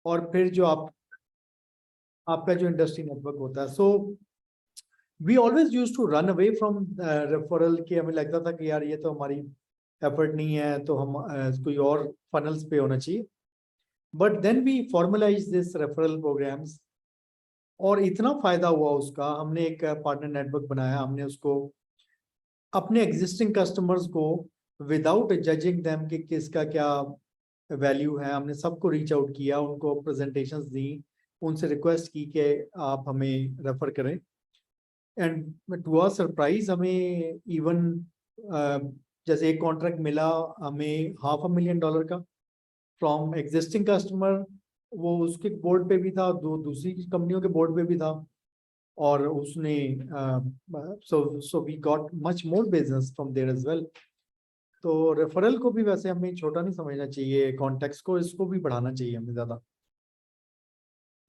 और फिर जो आपका जो इंडस्ट्री नेटवर्क होता है। So we always use to run away from referral, कि हमें लगता था कि यार ये तो हमारी एफर्ट नहीं है, तो हम कोई और फनल्स पे होना चाहिए। But then we formalise this referral programs, और इतना फायदा हुआ उसका, हमने एक पार्टनर नेटवर्क बनाया, हमने उसको अपने एग्जिस्टिंग कस्टमर्स को विदाउट जजिंग देम कि किसका क्या वैल्यू है, हमने सबको रीच आउट किया, उनको प्रेजेंटेशंस दी, उनसे रिक्वेस्ट की कि आप हमें रेफर करें। एंड टू आवर सरप्राइज हमें इवन जैसे एक कॉन्ट्रैक्ट मिला हमें $500,000 का फ्रॉम एग्जिस्टिंग कस्टमर, वो उसके बोर्ड पे भी था, दो दूसरी कंपनियों के बोर्ड पे भी था, और उसने so we got much more business from there as well. तो रेफरल को भी वैसे हमें छोटा नहीं समझना चाहिए, कॉन्टेक्स्ट को, इसको भी बढ़ाना चाहिए हमें ज्यादा।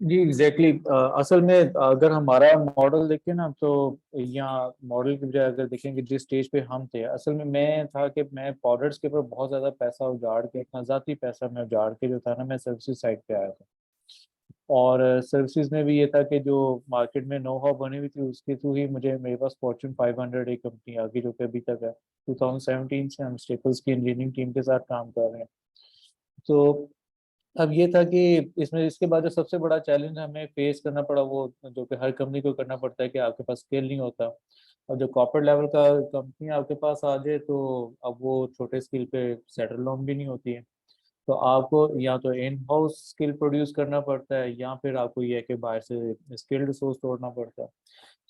जी एग्जैक्टली असल में अगर हमारा मॉडल देखें ना, तो यहाँ मॉडल की बजाय अगर देखेंगे जिस स्टेज पे हम थे, असल में मैं था कि मैं प्रोडक्ट्स के ऊपर बहुत ज़्यादा पैसा उजाड़ के, अपना ज़ाती पैसा मैं उजाड़ के जो था ना, मैं सर्विसेज साइड पे आया था। और सर्विसेज में भी ये था कि जो मार्केट में नो हाउ बनी हुई थी, उसके थ्रू ही मेरे पास फॉर्च्यून 500 एक कंपनी आ गई, जो कि अभी तक है। 2017 से हम स्टेपल्स की इंजीनियरिंग टीम के साथ काम कर रहे हैं। तो अब ये था कि इसमें इसके बाद जो सबसे बड़ा चैलेंज हमें फेस करना पड़ा, वो जो कि हर कंपनी को करना पड़ता है, कि आपके पास स्केल नहीं होता, और जो कॉर्पोरेट लेवल का कंपनी आपके पास आ जाए, तो अब वो छोटे स्केल पे सेटल डाउन भी नहीं होती है। तो आपको या तो इन हाउस स्किल प्रोड्यूस करना पड़ता है, या फिर आपको ये है कि बाहर से स्किल्ड रिसोर्स तोड़ना पड़ता है।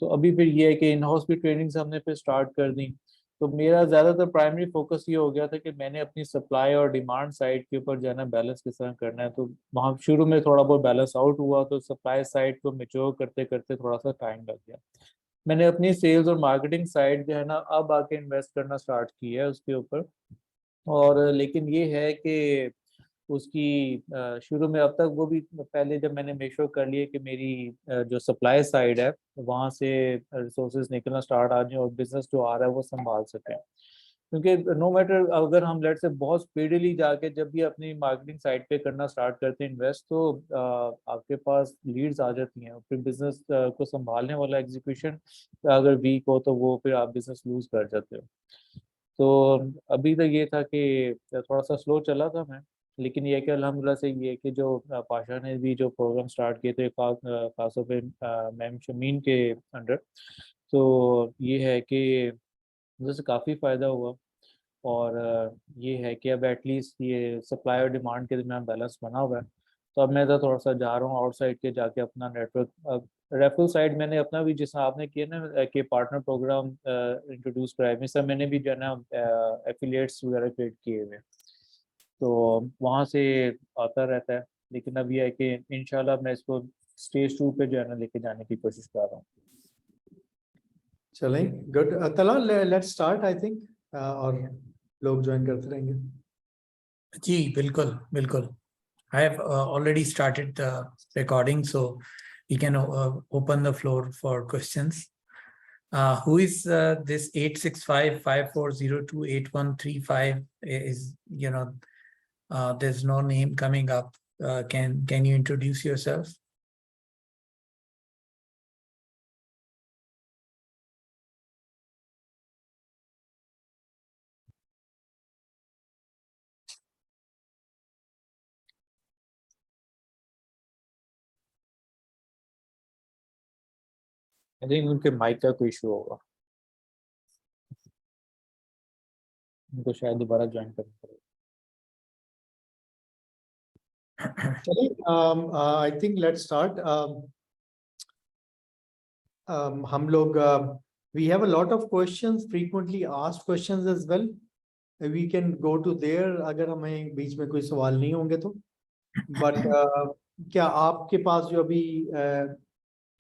तो अभी फिर ये है कि इन हाउस भी ट्रेनिंग्स हमने फिर स्टार्ट कर दी। तो मेरा ज़्यादातर प्राइमरी फोकस ये हो गया था कि मैंने अपनी सप्लाई और डिमांड साइड के ऊपर जो है ना बैलेंस किस तरह करना है। तो वहाँ शुरू में थोड़ा बहुत बैलेंस आउट हुआ, तो सप्लाई साइड को मेच्योर करते करते थोड़ा सा टाइम लग गया। मैंने अपनी सेल्स और मार्केटिंग साइड जो है ना अब आके इन्वेस्ट करना स्टार्ट किया है उसके ऊपर। और लेकिन ये है कि उसकी शुरू में अब तक वो भी, पहले जब मैंने मेक श्योर कर लिए कि मेरी जो सप्लाई साइड है वहाँ से रिसोर्सेज निकलना स्टार्ट आ जाए, और बिजनेस जो आ रहा है वो संभाल सकें। क्योंकि नो मैटर, अगर हम लेट से बहुत स्पीडली जाके जब भी अपनी मार्केटिंग साइड पे करना स्टार्ट करते हैं इन्वेस्ट, तो आपके पास लीड्स आ जाती हैं, फिर बिजनेस को संभालने वाला एग्जीक्यूशन अगर वीक हो, तो वो फिर आप बिजनेस लूज कर जाते हो। तो अभी तक ये था कि थोड़ा सा स्लो चला था मैं, लेकिन ये कि अल्हम्दुलिल्लाह से ये कि जो पाशा ने भी जो प्रोग्राम स्टार्ट किए थे खासतौर पे मैम शमीन के अंडर, तो ये है कि मुझे काफ़ी फ़ायदा हुआ। और ये है कि अब एटलीस्ट ये सप्लाई और डिमांड के दरमियान बैलेंस बना हुआ है। तो अब मैं तो थोड़ा सा जा रहा हूँ आउटसाइड के, जाके अपना नेटवर्क रेफरल साइड मैंने अपना भी, जैसा आपने किया ना कि पार्टनर प्रोग्राम इंट्रोड्यूस कराया, मिसा मैंने भी जो है ना एफिलिएट्स वगैरह क्रिएट किए हुए हैं, तो वहाँ से आता रहता है। लेकिन अब यह है कि इंशाल्लाह मैं इसको स्टेज 2 पे जो है ना लेके जाने की कोशिश कर रहा हूँ। चलें, गुड। तला, लेट्स स्टार्ट आई थिंक, और लोग ज्वाइन करते रहेंगे। जी बिल्कुल बिल्कुल। I have already started the recording, so we can open the floor for questions. Who is this 865-5402-8135? Is, there's no name coming up. Can you introduce yourself? I think उनके mic का कोई issue होगा, उनको शायद दोबारा join करना पड़ेगा। चलिए, आई थिंक लेट्स स्टार्ट। हम लोग we have a lot of questions, frequently asked questions as well, we can go to there अगर हमें बीच में कोई सवाल नहीं होंगे तो। बट क्या आपके पास जो अभी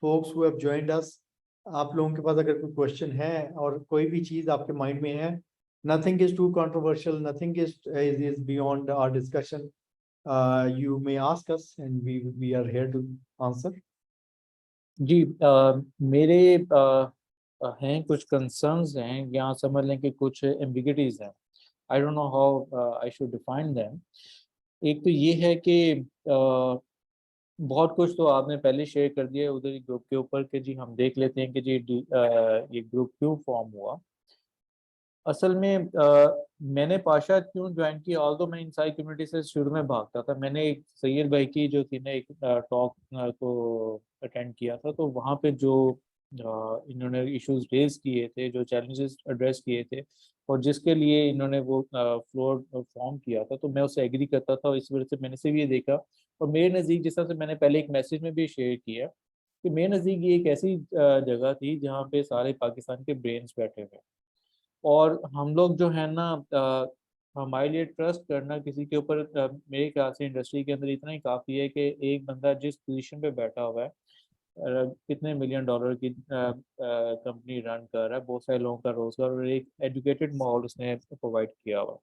folks who have joined us, आप लोगों के पास अगर कोई क्वेश्चन है और कोई भी चीज आपके माइंड में है, nothing is too controversial, nothing is beyond our discussion, you may ask us and we are here to answer. जी मेरे हैं कुछ कंसर्न्स हैं, यहाँ समझ लें कि कुछ एम्बिगिटीज हैं। I don't know how I should define them. एक तो ये है कि बहुत कुछ तो आपने पहले शेयर कर दिया है उधर ही ग्रुप के ऊपर कि जी हम देख लेते हैं कि जी ये ग्रुप क्यों फॉर्म हुआ। असल में मैंने पाशा क्यों ज्वाइन किया, ऑल्दो मैं इन सारी कम्युनिटी से शुरू में भागता था। मैंने एक सैयद भाई की जो थी ना एक टॉक को अटेंड किया था, तो वहाँ पे जो इन्होंने इश्यूज रेज किए थे, जो चैलेंजेस एड्रेस किए थे और जिसके लिए इन्होंने वो फ्लोर फॉर्म किया था, तो मैं उससे एग्री करता था और इस वजह से मैंने से भी ये देखा। और मेरे नज़दीक, जिस तरह से मैंने पहले एक मैसेज में भी शेयर किया कि मेरे नज़दीक ये एक ऐसी जगह थी जहाँ पे सारे पाकिस्तान के ब्रेन्स बैठे हुए हैं। और हम लोग जो है ना हमारे लिए ट्रस्ट करना किसी के ऊपर मेरे ख्याल से इंडस्ट्री के अंदर इतना ही काफ़ी है कि एक बंदा जिस पोजीशन पे बैठा हुआ है, कितने मिलियन डॉलर की कंपनी रन कर रहा है, बहुत सारे लोगों का रोजगार और एक एजुकेटेड माहौल उसने प्रोवाइड किया हुआ।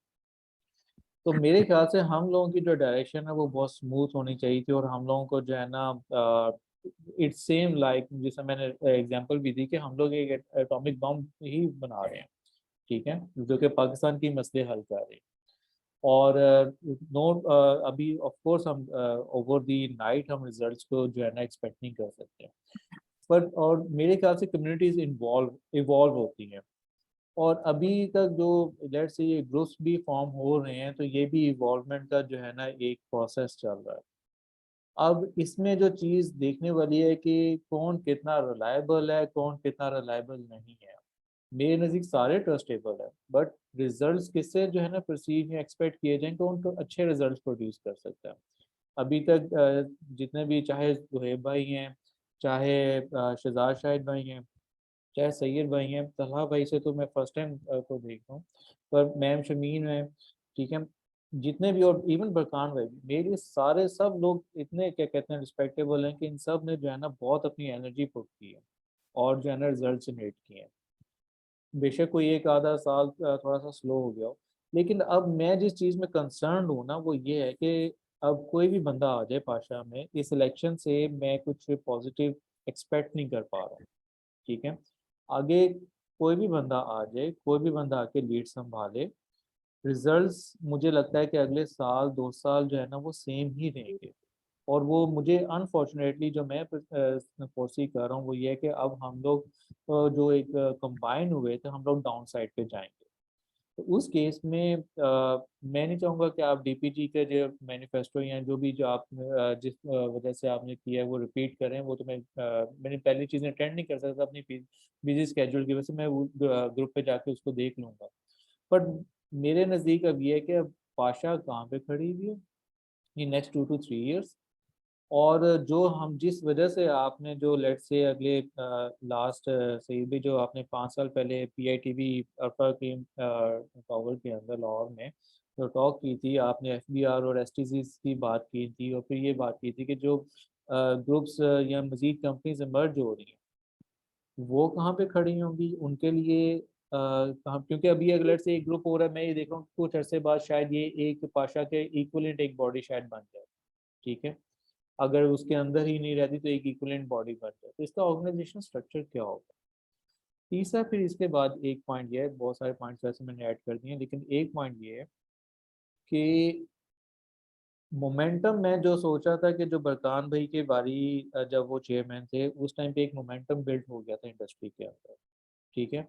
तो मेरे ख्याल से हम लोगों की जो डायरेक्शन है वो बहुत स्मूथ होनी चाहिए थी, और हम लोगों को जो है ना इट्स सेम लाइक, जैसे मैंने एग्जांपल भी दी कि हम लोग एक एटॉमिक बम ही बना रहे हैं, ठीक है, जो कि पाकिस्तान की मसले हल कर रहे हैं। और नो अभी ऑफ कोर्स हम ओवर दी नाइट हम रिजल्ट्स को जो है ना एक्सपेक्ट नहीं कर सकते, पर और मेरे ख्याल से कम्युनिटीज इवॉल्व होती हैं। और अभी तक जो लेट्स से ये ग्रुप्स भी फॉर्म हो रहे हैं, तो ये भी इवॉल्वमेंट का जो है ना एक प्रोसेस चल रहा है। अब इसमें जो चीज़ देखने वाली है कि कौन कितना रिलायबल है, कौन कितना रिलायबल नहीं है। मेरे नज़दीक सारे ट्रस्टेबल है, बट रिजल्ट्स किससे जो है ना परसीव या एक्सपेक्ट किए जाएं, कौन तो अच्छे रिजल्ट्स प्रोड्यूस कर सकता है। अभी तक जितने भी, चाहे सुहेब भाई हैं, चाहे शहजाद शाहिद भाई हैं, चाहे सैयद भाई हैं, तलहा भाई से तो मैं फर्स्ट टाइम को देख रहा हूँ, पर मैम शमीन है, ठीक है, जितने भी, और इवन बरकान भाई भी, मेरे सारे सब लोग इतने क्या कहते हैं रिस्पेक्टेबल हैं कि इन सब ने जो है ना बहुत अपनी एनर्जी पुट की है और जो है ना रिजल्ट जनरेट किए हैं। बेशक कोई एक आधा साल थोड़ा सा स्लो हो गया हो, लेकिन अब मैं जिस चीज़ में कंसर्न हूँ ना वो ये है कि अब कोई भी बंदा आ जाए पाशा में, इस इलेक्शन से मैं कुछ पॉजिटिव एक्सपेक्ट नहीं कर पा रहा हूँ, ठीक है। आगे कोई भी बंदा आ जाए, कोई भी बंदा आके लीड संभाले, रिजल्ट्स मुझे लगता है कि अगले साल 2 साल जो है ना वो सेम ही रहेंगे। और वो मुझे अनफॉर्चुनेटली जो मैं फोर्सी कर रहा हूँ वो ये है कि अब हम लोग जो एक कंबाइन हुए थे, हम लोग डाउन साइड पे जाएंगे। तो उस केस में मैं नहीं चाहूँगा कि आप डीपीजी के जो मैनिफेस्टो या जो भी जो आप जिस वजह से आपने किया है वो रिपीट करें। वो तो मैंने पहली चीज़ें अटेंड नहीं कर सकता अपनी बिजी स्केड्यूल की वजह से, मैं वो ग्रुप पे जाके उसको देख लूँगा। बट मेरे नज़दीक अब ये है कि अब पाशा कहाँ पे खड़ी हुई है ये नेक्स्ट 2 to 3 years। और जो हम जिस वजह से आपने जो लेट से अगले लास्ट से भी जो आपने 5 साल पहले पीआईटीवी अरफा की टावर के अंदर लाहौर में जो टॉक की थी, आपने एफबीआर और एसटीसीज की बात की थी, और फिर ये बात की थी कि जो ग्रुप्स या मजीद कंपनीज इमर्ज हो रही हैं वो कहाँ पे खड़ी होंगी उनके लिए कहाँ, क्योंकि अभी अगर से एक ग्रुप हो रहा है, मैं ये देख रहा हूँ कुछ अरसे बाद शायद ये एक पाशा के इक्वलेंट एक बॉडी शायद बन जाए, ठीक है। अगर उसके अंदर ही नहीं रहती तो एक इक्विवेलेंट बॉडी बन जाए, तो इसका ऑर्गेनाइजेशन स्ट्रक्चर क्या होगा। तीसरा फिर इसके बाद एक पॉइंट ये है, बहुत सारे पॉइंट्स वैसे मैंने ऐड कर दिए हैं, लेकिन एक पॉइंट ये है कि मोमेंटम, मैं जो सोचा था कि जो बरकान भाई के बारी जब वो चेयरमैन थे उस टाइम पे एक मोमेंटम बिल्ड हो गया था इंडस्ट्री के अंदर, ठीक है,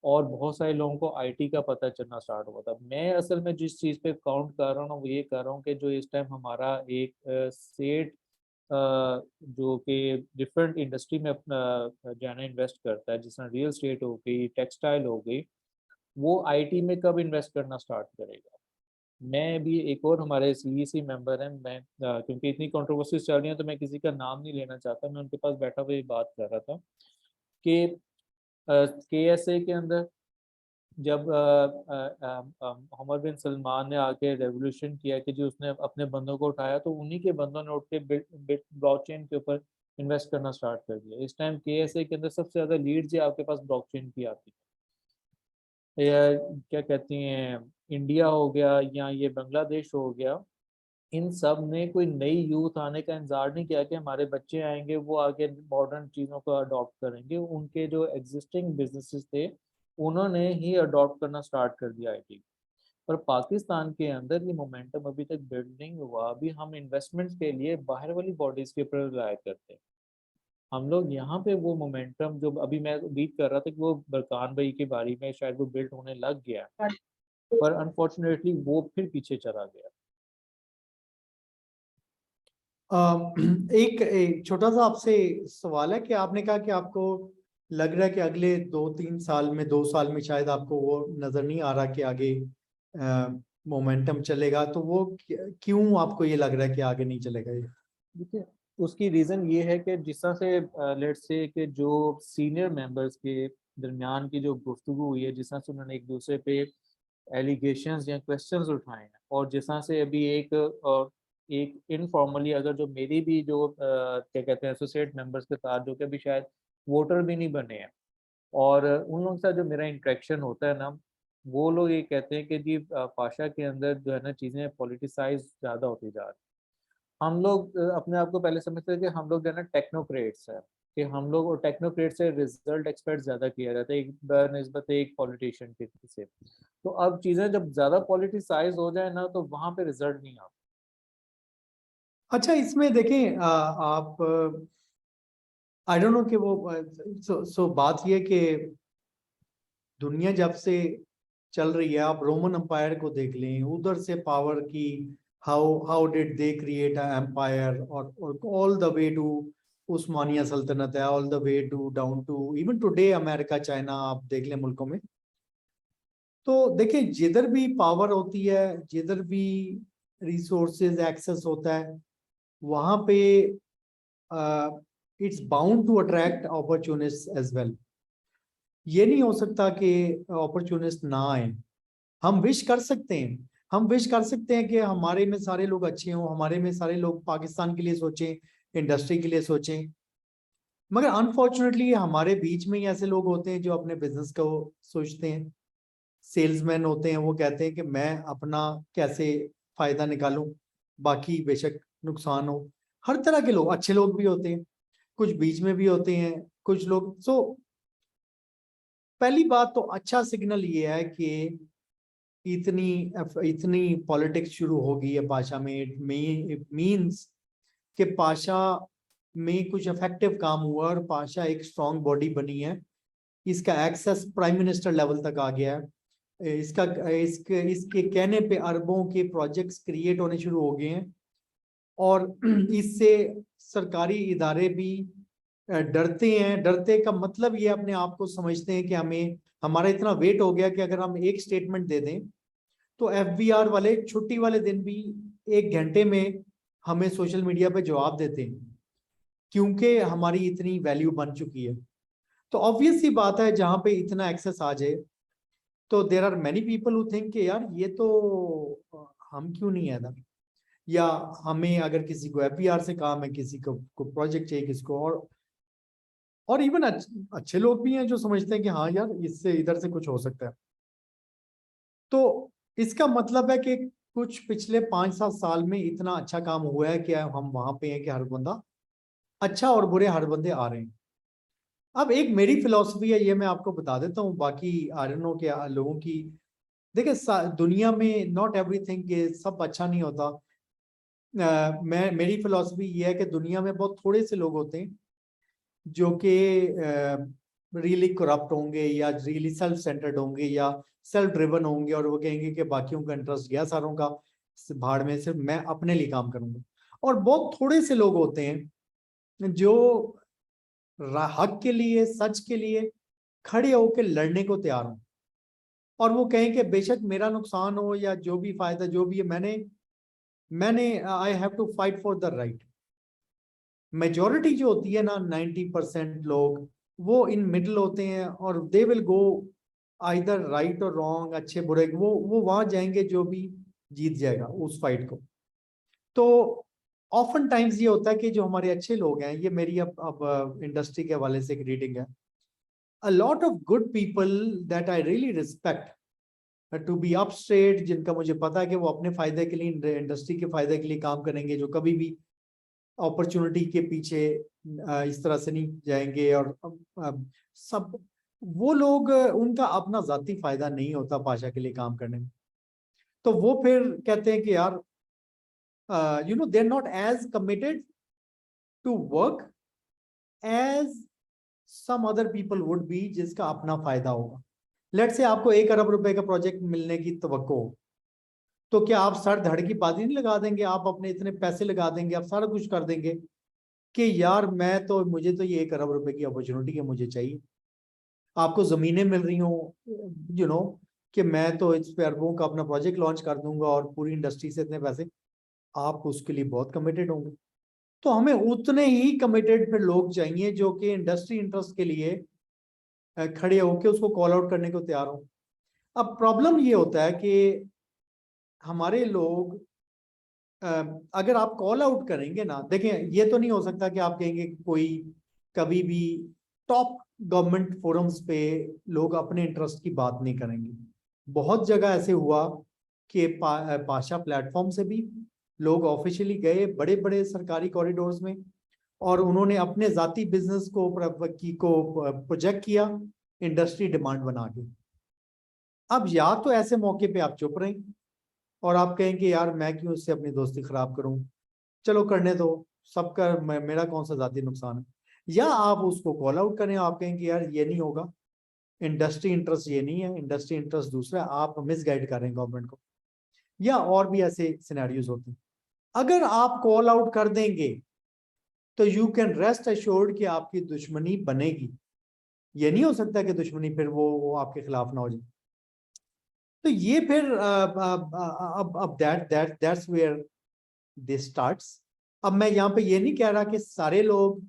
और बहुत सारे लोगों को आईटी का पता चलना स्टार्ट हुआ था। मैं असल में जिस चीज़ पे काउंट कर रहा हूँ वो ये कर रहा हूँ कि जो इस टाइम हमारा एक सेट जो कि डिफरेंट इंडस्ट्री में अपना जाना इन्वेस्ट करता है, जिस तरह रियल स्टेट हो गई, टेक्सटाइल हो गई, वो आईटी में कब इन्वेस्ट करना स्टार्ट करेगा। मैं भी, एक और हमारे सीईसी मेंबर हैं, मैं क्योंकि इतनी कंट्रोवर्सीज चल रही हैं तो मैं किसी का नाम नहीं लेना चाहता, मैं उनके पास बैठा हुआ बात कर रहा था कि केएसए के अंदर जब मोहम्मद बिन सलमान ने आके रेवोल्यूशन किया कि जो उसने अपने बंदों को उठाया, तो उन्हीं के बंदों ने उठ के ब्लॉकचेन के ऊपर इन्वेस्ट करना स्टार्ट कर दिया। इस टाइम केएसए के अंदर सबसे ज़्यादा लीड्स ही आपके पास ब्लॉकचेन की आती है, या क्या कहती हैं, इंडिया हो गया या ये बांग्लादेश हो गया, इन सब ने कोई नई यूथ आने का इंतजार नहीं किया कि हमारे बच्चे आएंगे वो आगे मॉडर्न चीज़ों को अडॉप्ट करेंगे। उनके जो एग्जिस्टिंग बिजनेसेस थे उन्होंने ही अडॉप्ट करना स्टार्ट कर दिया आईटी। पर पाकिस्तान के अंदर ये मोमेंटम अभी तक बिल्ड नहीं हुआ। अभी हम इन्वेस्टमेंट के लिए बाहर वाली बॉडीज के ऊपर रिलाय करते हैं। हम लोग यहाँ पे वो मोमेंटम जो अभी मैं उम्मीद कर रहा था कि वो बरकान भाई की बारी में शायद वो बिल्ड होने लग गया, पर अनफॉर्चुनेटली वो फिर पीछे चला गया। एक छोटा सा आपसे सवाल है कि आपने कहा कि आपको लग रहा है कि अगले 2-3 साल में, 2 साल में शायद आपको वो नजर नहीं आ रहा कि आगे मोमेंटम चलेगा, तो वो क्यों आपको ये लग रहा है कि आगे नहीं चलेगा ये? देखिए, उसकी रीज़न ये है कि जिस तरह से लेट्स से कि जो सीनियर मेंबर्स के दरमियान की जो गुफ्तगू हुई है, जिस तरह से उन्होंने एक दूसरे पे एलिगेशंस या क्वेश्चंस उठाए हैं, और जिस तरह से अभी एक इनफॉर्मली अगर जो मेरी भी जो क्या कहते हैं एसोसिएट मेंबर्स के साथ जो कि अभी शायद वोटर भी नहीं बने हैं, और उन लोगों के साथ जो मेरा इंटरेक्शन होता है ना, वो लोग ये कहते हैं कि जी पाशा के अंदर जो है ना चीज़ें पॉलिटिसाइज ज़्यादा होती जा रही हैं। हम लोग अपने आप को पहले समझते थे कि हम लोग जो है ना टेक्नोक्रेट्स हैं, कि हम लोग, और टेक्नोक्रेट से रिजल्ट एक्सपेक्ट ज़्यादा किया जाता है एक बनिस्बत एक पॉलिटिशियन के से। तो अब चीज़ें जब ज़्यादा पॉलिटिसाइज हो जाए ना, तो वहाँ पे रिजल्ट नहीं आता। अच्छा, इसमें देखें आप आई डोंट नो कि वो बात ये कि दुनिया जब से चल रही है, आप रोमन एम्पायर को देख लें, उधर से पावर की how how did they create a empire, और ऑल द वे टू उस्मानिया सल्तनत है, all the way to down to even today America, China, आप देख लें मुल्कों में। तो देखिए, जिधर भी पावर होती है, जिधर भी रिसोर्सेज एक्सेस होता है, वहां पे it's bound to attract opportunist as well. ये नहीं हो सकता कि अपॉर्चुनिस्ट ना आए। हम विश कर सकते हैं, हम विश कर सकते हैं कि हमारे में सारे लोग अच्छे हों, हमारे में सारे लोग पाकिस्तान के लिए सोचें, इंडस्ट्री के लिए सोचें, मगर अनफॉर्चुनेटली हमारे बीच में ही ऐसे लोग होते हैं जो अपने बिजनेस को सोचते हैं। सेल्समैन होते हैं, वो कहते हैं कि मैं अपना कैसे फायदा निकालूं, बाकी बेशक नुकसान हो। हर तरह के लोग, अच्छे लोग भी होते हैं, कुछ बीच में भी होते हैं कुछ लोग। सो पहली बात तो अच्छा सिग्नल ये है कि इतनी इतनी पॉलिटिक्स शुरू होगी है पाशा में। इट मीन्स कि पाशा में कुछ इफेक्टिव काम हुआ और पाशा एक स्ट्रॉन्ग बॉडी बनी है। इसका एक्सेस प्राइम मिनिस्टर लेवल तक आ गया है। इसके कहने पे अरबों के प्रोजेक्ट्स क्रिएट होने शुरू हो गए हैं, और इससे सरकारी इदारे भी डरते हैं। डरते का मतलब ये अपने आप को समझते हैं कि हमें, हमारा इतना वेट हो गया कि अगर हम एक स्टेटमेंट दे दें तो एफबीआर वाले छुट्टी वाले दिन भी 1 घंटे में हमें सोशल मीडिया पे जवाब देते हैं, क्योंकि हमारी इतनी वैल्यू बन चुकी है। तो ऑब्वियस सी बात है, जहां पे इतना एक्सेस आ जाए तो there are many people who think कि यार ये तो हम क्यों नहीं है इधर, या हमें अगर किसी को एफबीआर से काम है, किसी को प्रोजेक्ट चाहिए, किसको, और इवन अच्छे लोग भी हैं जो समझते हैं कि हाँ यार इससे इधर से कुछ हो सकता है। तो इसका मतलब है कि कुछ पिछले 5-7 साल में इतना अच्छा काम हुआ है कि हम वहां पे हैं कि हर बंदा अच्छा, और बुरे हर बंदे आ रहे हैं। अब एक मेरी फिलॉसफी है, ये मैं आपको बता देता हूँ, बाकी आई डोंट नो कि लोगों की। देखिए, दुनिया में नॉट एवरीथिंग सब अच्छा नहीं होता। मेरी फिलॉसफी ये है कि दुनिया में बहुत थोड़े से लोग होते हैं जो कि रियली करप्ट होंगे, या रियली सेल्फ सेंटर्ड होंगे, या सेल्फ ड्रिवन होंगे, और वो कहेंगे कि बाकियों का इंटरेस्ट गया सारों का भाड़ में, सिर्फ मैं अपने लिए काम करूंगा। और बहुत थोड़े से लोग होते हैं जो हक के लिए, सच के लिए खड़े होकर लड़ने को तैयार हों, और वो कहें कि बेशक मेरा नुकसान हो या जो भी फायदा जो भी है, मैंने I have to fight for the right. Majority जो होती है ना, 90% लोग, वो इन मिडल होते हैं, और they will go either right और रॉन्ग, अच्छे बुरे, वो वहां जाएंगे जो भी जीत जाएगा उस फाइट को। तो ऑफन टाइम्स ये होता है कि जो हमारे अच्छे लोग हैं, ये मेरी अब इंडस्ट्री के हवाले से एक रीडिंग है, a lot of good people that I really respect to be up straight, जिनका मुझे पता है कि वो अपने फायदे के लिए, इंडस्ट्री के फायदे के लिए काम करेंगे, जो कभी भी अपॉर्चुनिटी के पीछे इस तरह से नहीं जाएंगे। और सब वो लोग, उनका अपना जाती फायदा नहीं होता पाशा के लिए काम करने में। तो वो फिर कहते हैं कि यार you know they are not as committed to work as some other people would be, जिसका अपना फायदा होगा। लेट से आपको 1 अरब रुपए का प्रोजेक्ट मिलने की तवक्को हो, तो क्या आप सर धड़ की बाजी नहीं लगा देंगे? आप अपने इतने पैसे लगा देंगे, आप सारा कुछ कर देंगे कि यार मुझे तो ये 1 अरब रुपए की अपॉर्चुनिटी है, मुझे चाहिए। आपको जमीनें मिल रही हो, यू नो, कि मैं तो इस पे अरबों का अपना प्रोजेक्ट लॉन्च कर दूंगा और पूरी इंडस्ट्री से इतने पैसे, आप उसके लिए बहुत कमिटेड होंगे। तो हमें उतने ही कमिटेड फिर लोग चाहिए जो कि इंडस्ट्री इंटरेस्ट के लिए खड़े होके उसको कॉल आउट करने को तैयार हो। अब प्रॉब्लम ये होता है कि हमारे लोग अगर आप कॉल आउट करेंगे ना, देखें, ये तो नहीं हो सकता कि आप कहेंगे कि कोई कभी भी टॉप गवर्नमेंट फोरम्स पे लोग अपने इंटरेस्ट की बात नहीं करेंगे। बहुत जगह ऐसे हुआ कि पाशा प्लेटफॉर्म से भी लोग ऑफिशियली गए बड़े बड़े सरकारी कॉरिडोर्स में, और उन्होंने अपने जाती बिजनेस को प्रोजेक्ट किया इंडस्ट्री डिमांड बना के। अब या तो ऐसे मौके पे आप चुप रहें और आप कहें कि यार मैं क्यों इससे अपनी दोस्ती खराब करूं, चलो करने दो, सबका मेरा कौन सा जाती नुकसान है, या आप उसको कॉल आउट करें, आप कहें कि यार ये नहीं होगा, इंडस्ट्री इंटरेस्ट ये नहीं है, इंडस्ट्री इंटरेस्ट दूसरा है, आप मिसगाइड कर रहे हैं गवर्नमेंट को। या और भी ऐसे सिनेरियोज होते हैं। अगर आप कॉल आउट कर देंगे तो यू कैन रेस्ट एश्योर्ड कि आपकी दुश्मनी बनेगी। ये नहीं हो सकता कि दुश्मनी फिर वो आपके खिलाफ ना हो जाए। तो ये फिर अब दैट्स वेयर दिस स्टार्ट्स। अब मैं यहाँ पे ये नहीं कह रहा कि सारे लोग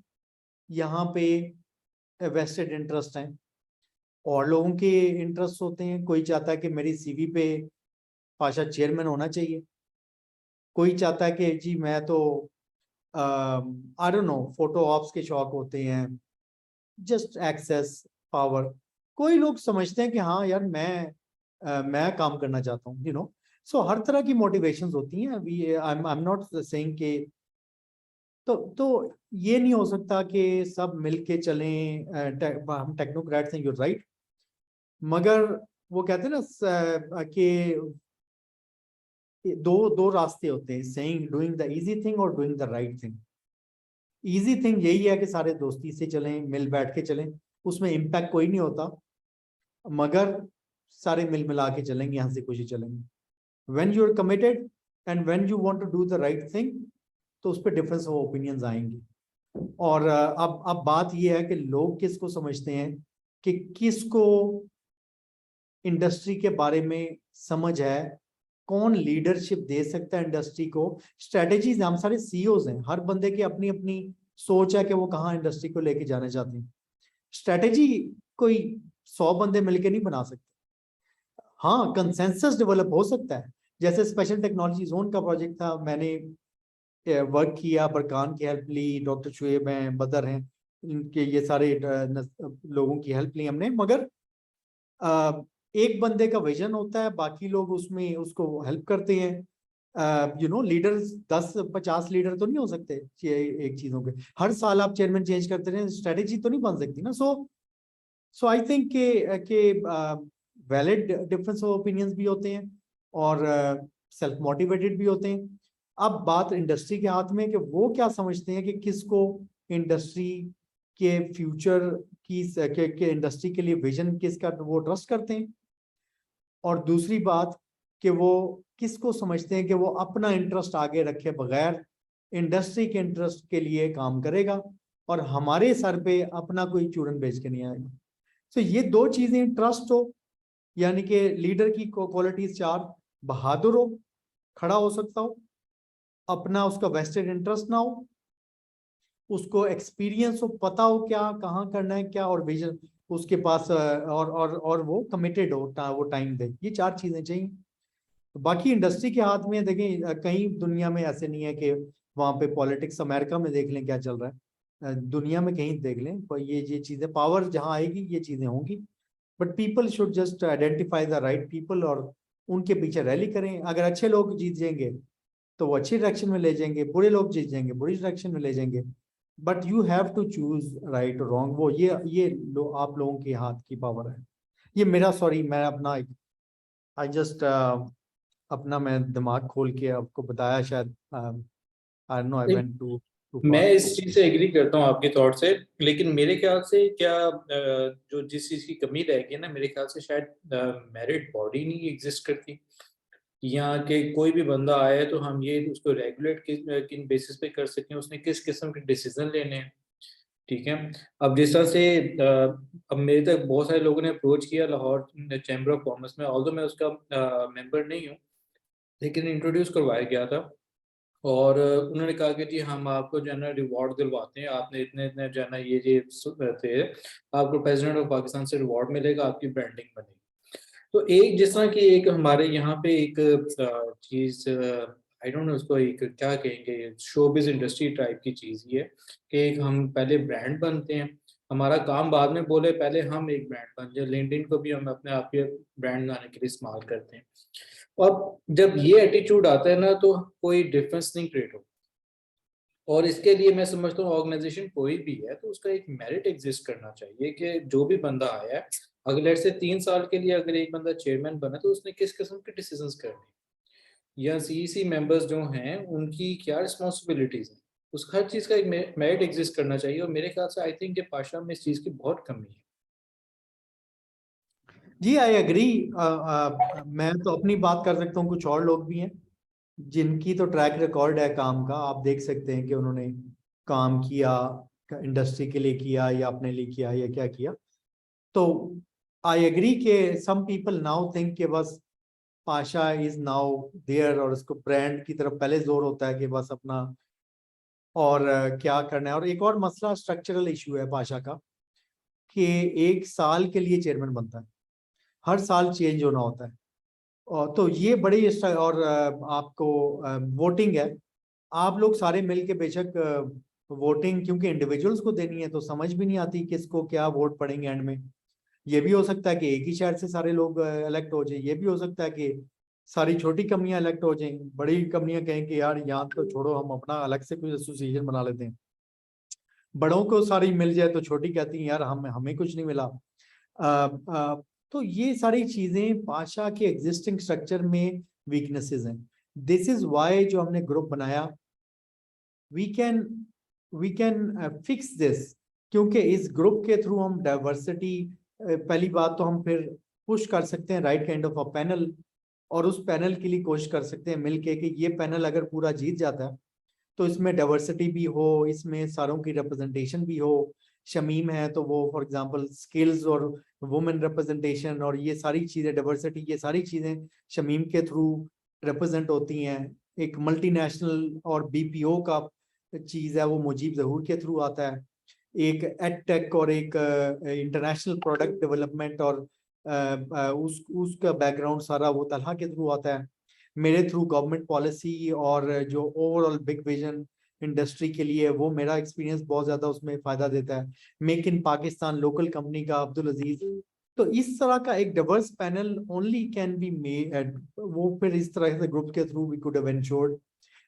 यहाँ पे वेस्टेड इंटरेस्ट हैं, और लोगों के इंटरेस्ट होते हैं। कोई चाहता है कि मेरी सीवी पे पाशा चेयरमैन होना चाहिए, कोई चाहता है कि जी मैं तो I don't know photo ops के शौक होते हैं, जस्ट एक्सेस पावर। कोई लोग समझते हैं कि हाँ यार मैं काम करना चाहता हूँ, यू नो। सो हर तरह की मोटिवेशंस होती हैं। आई एम नॉट सेइंग कि तो ये नहीं हो सकता कि सब मिलके चलें। हम टेक्नोक्रेट्स हैं, यूर राइट, मगर वो कहते हैं ना कि दो रास्ते होते हैं, saying doing the easy thing और doing the right thing. Easy thing यही है कि सारे दोस्ती से चलें, मिल बैठ के चलें, उसमें इम्पैक्ट कोई नहीं होता, मगर सारे मिल मिला के चलेंगे, हंसी खुशी चलेंगे। When you are committed and when you want to do the right thing, तो उस पर डिफरेंस ऑफ ओपिनियंस आएंगे। और अब बात यह है कि लोग किसको समझते हैं, कि किसको इंडस्ट्री के बारे में समझ है, कौन लीडरशिप दे सकता है इंडस्ट्री को। स्ट्रेटेजीज, हम सारे सीईओज हैं, हर बंदे की अपनी अपनी सोच है कि वो कहाँ इंडस्ट्री को लेके जाना चाहते हैं। स्ट्रेटेजी कोई 100 बंदे मिलके नहीं बना सकते। हाँ, कंसेंसस डेवलप हो सकता है। जैसे स्पेशल टेक्नोलॉजी जोन का प्रोजेक्ट था, मैंने वर्क किया, बरकान की हेल्प ली, डॉक्टर शुएब हैं, बदर हैं, इनके ये सारे लोगों की हेल्प ली हमने। मगर एक बंदे का विजन होता है, बाकी लोग उसमें उसको हेल्प करते हैं। यू नो, लीडर्स 10-50 लीडर तो नहीं हो सकते एक चीजों के। हर साल आप चेयरमैन चेंज करते रहे, स्ट्रेटेजी तो नहीं बन सकती ना। सो आई थिंक के वैलिड डिफरेंस ऑफ ओपिनियंस भी होते हैं और सेल्फ मोटिवेटेड भी होते हैं। अब बात इंडस्ट्री के हाथ में कि वो क्या समझते हैं कि किसको इंडस्ट्री के फ्यूचर की इंडस्ट्री के लिए विजन किसका वो ट्रस्ट करते हैं, और दूसरी बात कि वो किसको समझते हैं कि वो अपना इंटरेस्ट आगे रखे बगैर इंडस्ट्री के इंटरेस्ट के लिए काम करेगा और हमारे सर पे अपना कोई चूरन बेच के नहीं आएगा। तो ये दो चीजें, ट्रस्ट हो, यानी कि लीडर की क्वालिटीज 4, बहादुर हो, खड़ा हो सकता हो, अपना उसका वेस्टेड इंटरेस्ट ना हो, उसको एक्सपीरियंस हो, पता हो क्या कहाँ करना है क्या, और विजन उसके पास, और वो कमिटेड हो, वो टाइम दे। ये 4 चीजें चाहिए। तो बाकी इंडस्ट्री के हाथ में, देखें, कहीं दुनिया में ऐसे नहीं है कि वहाँ पे पॉलिटिक्स, अमेरिका में देख लें क्या चल रहा है, दुनिया में कहीं देख लें, पर ये चीजें, पावर जहाँ आएगी ये चीजें होंगी। But people should just identify the right people और उनके पीछे रैली करें। अगर अच्छे लोग जीत जाएंगे तो वो अच्छी डायरेक्शन में ले जाएंगे, बुरे लोग जीत जाएंगे बुरी डायरेक्शन में ले जाएंगे। But you have to choose right और रॉन्ग, वो ये आप लोगों के हाथ की पावर है। ये मेरा, सॉरी, मैं अपना, आई जस्ट अपना मैं दिमाग खोल के आपको बताया शायद आई नो आई नहीं, वेंट टू मैं इस चीज से एग्री करता हूँ आपके थॉट से, लेकिन मेरे ख्याल से क्या जो जिस चीज की कमी रह गई ना, मेरे ख्याल से शायद मेरिट बॉडी नहीं एग्जिस्ट करती। यहाँ के कोई भी बंदा आया है तो हम ये उसको रेगुलेट किन बेसिस पे कर सकते हैं, उसने किस किस्म के डिसीजन लेने हैं। ठीक है। अब जिस तरह से अब मेरे तक बहुत सारे लोगों ने अप्रोच किया लाहौर चैम्बर ऑफ कॉमर्स में, ऑल्दो मैं उसका मेंबर नहीं हूँ, लेकिन इंट्रोड्यूस करवाया गया था। और उन्होंने कहा कि जी हम आपको जो है ना रिवॉर्ड दिलवाते हैं, आपने इतने इतने जो है ना ये थे, आपको प्रेसिडेंट ऑफ पाकिस्तान से रिवॉर्ड मिलेगा, आपकी ब्रांडिंग बनेगी। तो एक जिस तरह की एक हमारे यहाँ पे एक चीज, आई डोंट नो उसको एक क्या कहेंगे, शोबिज इंडस्ट्री टाइप की चीज ही है कि एक हम पहले ब्रांड बनते हैं, हमारा काम बाद में बोले, पहले हम एक ब्रांड बन जाए। लिंक्डइन को भी हम अपने आप के ब्रांड बनाने के लिए इस्तेमाल करते हैं। और जब ये एटीट्यूड आता है ना तो कोई डिफरेंस नहीं क्रिएट होता। और इसके लिए मैं समझता हूँ ऑर्गेनाइजेशन कोई भी है तो उसका एक मेरिट एग्जिस्ट करना चाहिए कि जो भी बंदा आया है, अगर लेट से 3 साल के लिए अगर एक बंदा चेयरमैन बना तो उसने किस किस्म के डिसीजंस करने, या सीईसी मेंबर्स जो हैं उनकी क्या रिस्पॉन्सिबिलिटीज हैं, उस हर चीज का एक मेरिट एग्जिस्ट करना चाहिए। और मेरे ख्याल से आई थिंक पाशा में इस चीज की बहुत कमी है। जी आई एग्री। मैं तो अपनी बात कर सकता हूँ, कुछ और लोग भी हैं जिनकी तो ट्रैक रिकॉर्ड है काम का। आप देख सकते हैं कि उन्होंने काम किया, इंडस्ट्री के लिए किया या अपने लिए किया या क्या किया। तो आई एग्री कि सम पीपल नाउ थिंक कि बस पाशा इज नाउ देयर, और उसको ब्रांड की तरफ पहले जोर होता है कि बस अपना और क्या करना है। और एक और मसला स्ट्रक्चरल इशू है पाशा का कि 1 साल के लिए चेयरमैन बनता है, हर साल चेंज होना होता है। और तो ये बड़ी और आपको वोटिंग है, आप लोग सारे मिल के बेशक वोटिंग क्योंकि इंडिविजुअल्स को देनी है तो समझ भी नहीं आती किसको क्या वोट पड़ेंगे एंड में। ये भी हो सकता है कि एक ही शहर से सारे लोग इलेक्ट हो जाए, ये भी हो सकता है कि सारी छोटी कंपनियां इलेक्ट हो जाएं, बड़ी कंपनियां कहें कि यार यहाँ तो छोड़ो, हम अपना अलग से कोई एसोसिएशन बना लेते हैं। बड़ों को सारी मिल जाए तो छोटी कहती हैं यार हमें कुछ नहीं मिला। तो ये सारी चीजें पाशा के एग्जिस्टिंग स्ट्रक्चर में वीकनेसेस हैं। दिस इज वाई जो हमने ग्रुप बनाया, वी कैन फिक्स दिस, क्योंकि इस ग्रुप के थ्रू हम डाइवर्सिटी, पहली बात तो हम फिर पुश कर सकते हैं right kind of a panel, और उस पैनल के लिए कोशिश कर सकते हैं मिलके कि ये पैनल अगर पूरा जीत जाता है तो इसमें डाइवर्सिटी भी हो, इसमें सारों की रिप्रेजेंटेशन भी हो। शमीम है तो वो फॉर एग्जांपल स्किल्स और वुमेन रिप्रेजेंटेशन और ये सारी चीजें, डाइवर्सिटी, ये सारी चीजें शमीम के थ्रू रिप्रेजेंट होती हैं। एक मल्टीनेशनल और बीपीओ का चीज है वो मुजीब जहूर के थ्रू आता है। एक एडटेक और एक इंटरनेशनल प्रोडक्ट डेवलपमेंट और उसका बैकग्राउंड सारा वो तलहा के थ्रू आता है। मेरे थ्रू गवर्नमेंट पॉलिसी और जो ओवरऑल बिग विजन इंडस्ट्री के लिए, वो मेरा एक्सपीरियंस बहुत ज्यादा उसमें फायदा देता है। Make in Pakistan local company का अब्दुल अजीज। तो इस तरह का एक diverse panel only can be made, वो फिर इस तरह से ग्रुप के through we could have ensured,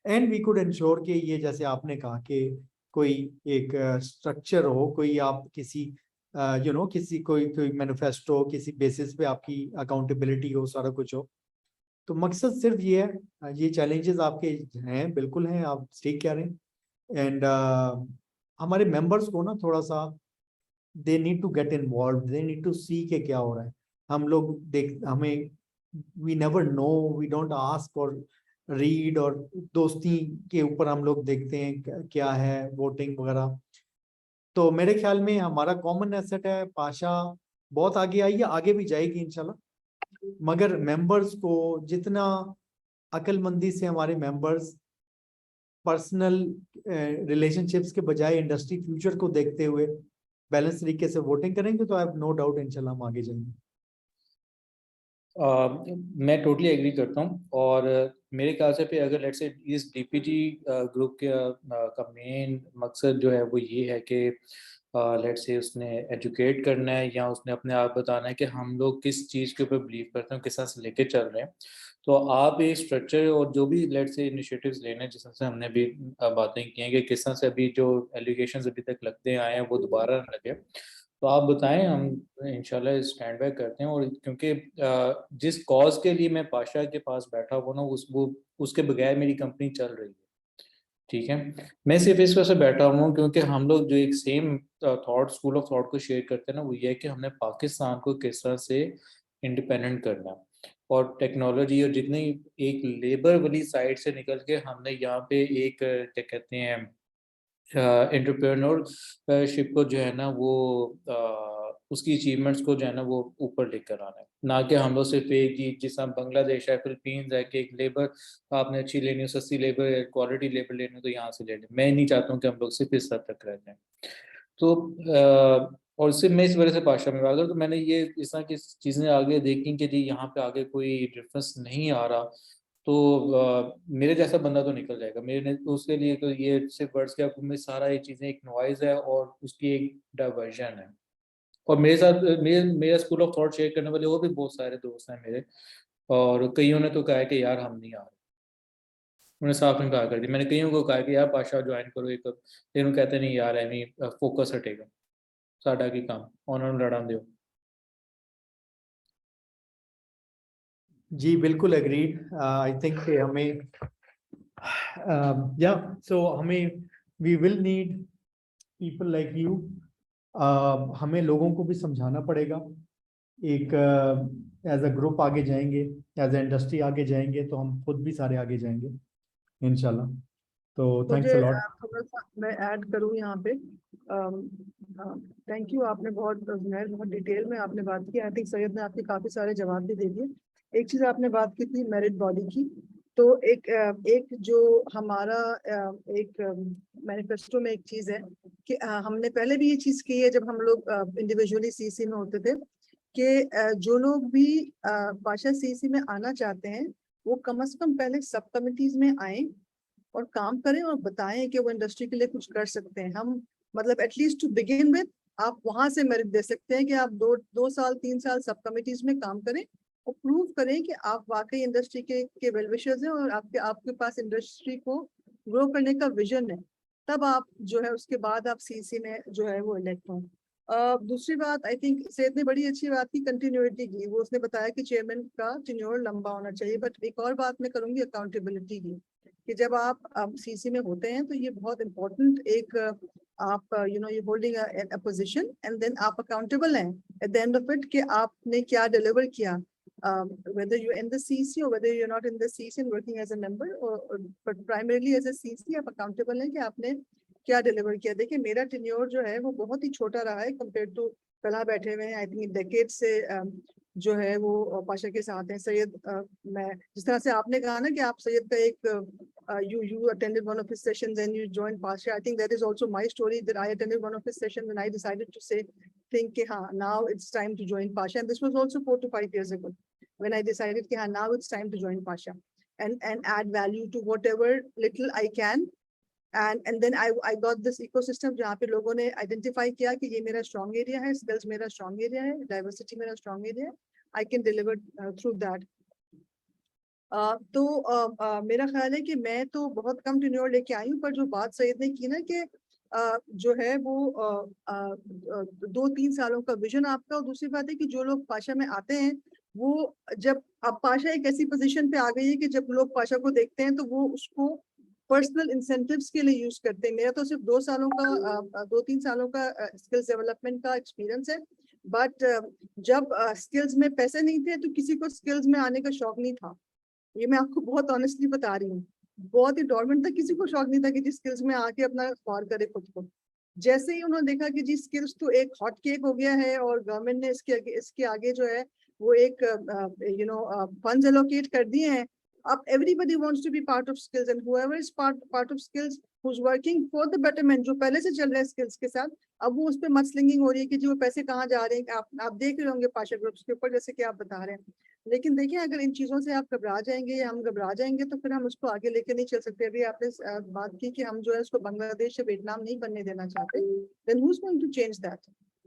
and we could ensure कि ये जैसे आपने कहा कि कोई एक स्ट्रक्चर हो, कोई आप किसी किसी कोई कोई मैनिफेस्टो, किसी बेसिस पे आपकी अकाउंटेबिलिटी हो, सारा कुछ हो। तो मकसद सिर्फ ये है। ये चैलेंजेस आपके हैं, बिल्कुल हैं, आप ठीक कह रहे हैं। एंड हमारे मेंबर्स को ना थोड़ा सा they need to get involve, they need to see के क्या हो रहा है। हम लोग देख हमें we never know, we don't ask or read, और दोस्ती के ऊपर हम लोग देखते हैं क्या है वोटिंग वगैरह। तो मेरे ख्याल में हमारा कॉमन एसेट है पाशा, बहुत आगे आई है, आगे भी जाएगी इंशाल्लाह। मगर मेंबर्स को जितना अक्लमंदी से हमारे मेंबर्स पर्सनल रिलेशनशिप्स के बजाय इंडस्ट्री फ्यूचर को देखते हुए बैलेंस तरीके से वोटिंग करेंगे तो आई हैव नो डाउट इंशाल्लाह हम आगे जाएंगे। मैं टोटली एग्री करता हूँ। और मेरे ख्याल से पे अगर लेट्स से इस डीपीजी ग्रुप का मेन मकसद जो है वो ये है कि लेट्स से उसने एजुकेट करना है या उसने अपने आप बताना है कि हम लोग किस चीज़ के ऊपर बिलीव करते हैं, किस तरह से लेके चल रहे हैं। तो आप ये स्ट्रक्चर और जो भी लेट्स से इनिशिएटिव्स लेने, जिस तरह से हमने भी बातें की हैं कि किस तरह से अभी जो एलिगेशंस अभी तक लगते आए हैं वो दोबारा न लगे, तो आप बताएं, हम इंशाल्लाह स्टैंड बाय करते हैं। और क्योंकि जिस कॉज के लिए मैं पाशा के पास बैठा हुआ ना, उसके बगैर मेरी कंपनी चल रही है, ठीक है। मैं सिर्फ इस वजह से बैठा हुआ हूँ क्योंकि हम लोग जो एक same thought, school of thought को शेयर करते हैं ना, वो ये है कि हमने पाकिस्तान को किस तरह से इंडिपेंडेंट करना है। और टेक्नोलॉजी और जितनी एक लेबर वाली साइड से निकल के हमने यहाँ पे एक क्या कहते हैं एंटरप्रेन्योरशिप को जो है ना वो उसकी अचीवमेंट्स को जो है ना वो ऊपर लेकर आना है। ना कि हम लोग सिर्फ एक ही, जिस तरह बांग्लादेश है, फिलीपींस है, कि एक लेबर आपने अच्छी लेनी हो, सस्ती लेबर, क्वालिटी लेबर लेनी हो तो यहाँ से ले लें। मैं नहीं चाहता हूँ कि हम लोग सिर्फ इस हद तक रह जाएं। तो और सिर्फ मैं इस वजह से पाशा में अगर, तो मैंने ये इस तरह की चीज़ें आगे देखी कि जी यहाँ पे आगे कोई डिफरेंस नहीं आ रहा, तो मेरे जैसा बंदा तो निकल जाएगा मेरे तो उसके लिए। तो ये सिर्फ वर्ड्स के आपको में सारा ये चीज़ें एक नॉइज है और उसकी एक डाइवर्जन है। और मेरे साथ मेरा स्कूल ऑफ थॉट शेयर करने वाले और भी बहुत सारे दोस्त हैं मेरे, और कईयों ने तो कहा है कि यार हम नहीं आ रहे, उन्हें साफ इनकार कर दिया। मैंने कईयों को कहा कि यार पाशा ज्वाइन करो एक, लेकिन वो कहते नहीं यार एमी फोकस हटेगा साडा की काम उन्होंने लड़ा दो। जी बिल्कुल एग्रीड। आई थिंक हमें या सो हमें we will need people like you. हमें लोगों को भी समझाना पड़ेगा। एक एज अ ग्रुप आगे जाएंगे, एज अ इंडस्ट्री आगे जाएंगे, तो हम खुद भी सारे आगे जाएंगे इंशाल्लाह। तो थैंक्स मुझे अ लॉट। थोड़ा सा मैं ऐड करूँ यहाँ पे। थैंक यू, आपने बहुत जुनैर बहुत डिटेल में आपने बात की। आई थिंक सैयद ने आपके काफी सारे जवाब भी दे दिए। एक चीज आपने बात की थी मेरिट बॉडी की, तो एक जो हमारा एक मैनिफेस्टो में एक चीज है कि हमने पहले भी ये चीज की है जब हम लोग इंडिविजुअली सीसी में होते थे, कि जो लोग भी पाशा सीसी में आना चाहते हैं वो कम से कम पहले सब कमिटीज में आए और काम करें और बताएं कि वो इंडस्ट्री के लिए कुछ कर सकते हैं। हम मतलब एटलीस्ट टू बिगिन विद आप वहां से मेरिट दे सकते हैं कि आप दो साल 3 साल सब कमिटीज में काम करें और प्रूव करें कि आप वाकई इंडस्ट्री के वेल विशर्स हैं और आपके पास इंडस्ट्री को ग्रो करने का विजन है। तब आप जो है उसके बाद आप सीसी में जो है वो इलेक्ट हों। दूसरी बात, आई थिंक सैयद ने बड़ी अच्छी बात की कंटिन्यूटी की। वो उसने बताया कि चेयरमैन का टेन्योर लंबा होना चाहिए, बट एक और बात मैं करूंगी अकाउंटेबिलिटी की, कि जब आप सीसी में होते हैं तो ये बहुत इंपॉर्टेंट एक आप you holding a position and then आप अकाउंटेबल हैं at the end of it कि आपने क्या डिलीवर किया, whether you're in the CC or whether you're not in the CC and working as a member, but primarily as a CC आप accountable हैं कि आपने क्या डिलीवर किया। देखिए मेरा टेन्योर जो है वो बहुत ही छोटा रहा है कंपेयर टू कल बैठे हुए हैं। आई थिंक डेकेड से जो है वो पाशा के साथ हैं। सैयद मैं जिस तरह से आपने कहा ना कि आप सैयद का एक you attended one of his sessions and you joined Pasha. I think that is also my story, that I attended one of his sessions and I decided to think कि हाँ now it's time to join Pasha, and this was also 4 to 5 years ago when I decided कि हाँ now it's time to join Pasha and add value to whatever little I can. And then I got this ecosystem जहाँ पे लोगों ने identify किया कि ये मेरा strong area है, skills मेरा strong area है, diversity मेरा strong area है, I can deliver through that. तो मेरा ख्याल है कि मैं तो बहुत कम टेन्योर लेके आई हूँ, पर जो बात सैयद ने की ना कि जो है वो 2-3 सालों का विजन आपका, और दूसरी बात है कि जो लोग पाशा में आते हैं वो जब अब पाशा एक ऐसी पोजीशन पे आ गई है कि जब लोग पाशा को देखते हैं तो वो उसको पर्सनल इंसेंटिव्स के लिए यूज करते हैं। मेरा तो सिर्फ 2-3 सालों का स्किल्स डेवलपमेंट का एक्सपीरियंस है, बट जब स्किल्स में पैसे नहीं थे तो किसी को स्किल्स में आने का शौक नहीं था। ये मैं आपको बहुत ऑनेस्टली बता रही हूँ, बहुत ही डोरमेंट था, किसी को शौक नहीं था कि जी स्किल्स में आके अपना फॉर करे खुद को। जैसे ही उन्होंने देखा कि जी स्किल्स तो एक हॉट केक हो गया है और गवर्नमेंट ने इसके आगे जो है वो एक फंड्स एलोकेट कर दिए हैं, अब everybody wants to be part of skills and whoever is part of skills who is working for the betterment, जो पहले से चल रहे हैं स्किल्स के साथ, अब वो उस पर मसलिंगिंग हो रही है कि जी वो पैसे कहाँ जा रहे हैं। आप देख रहे होंगे पाशा ग्रुप्स के ऊपर जैसे कि आप बता रहे हैं। लेकिन देखिए अगर इन चीजों से आप घबरा जाएंगे या हम घबरा जाएंगे तो फिर हम उसको आगे लेके नहीं चल सकते। अभी आपने बात की कि हम जो है उसको बांग्लादेश या वियतनाम नहीं बनने देना चाहते, then who's going to change that?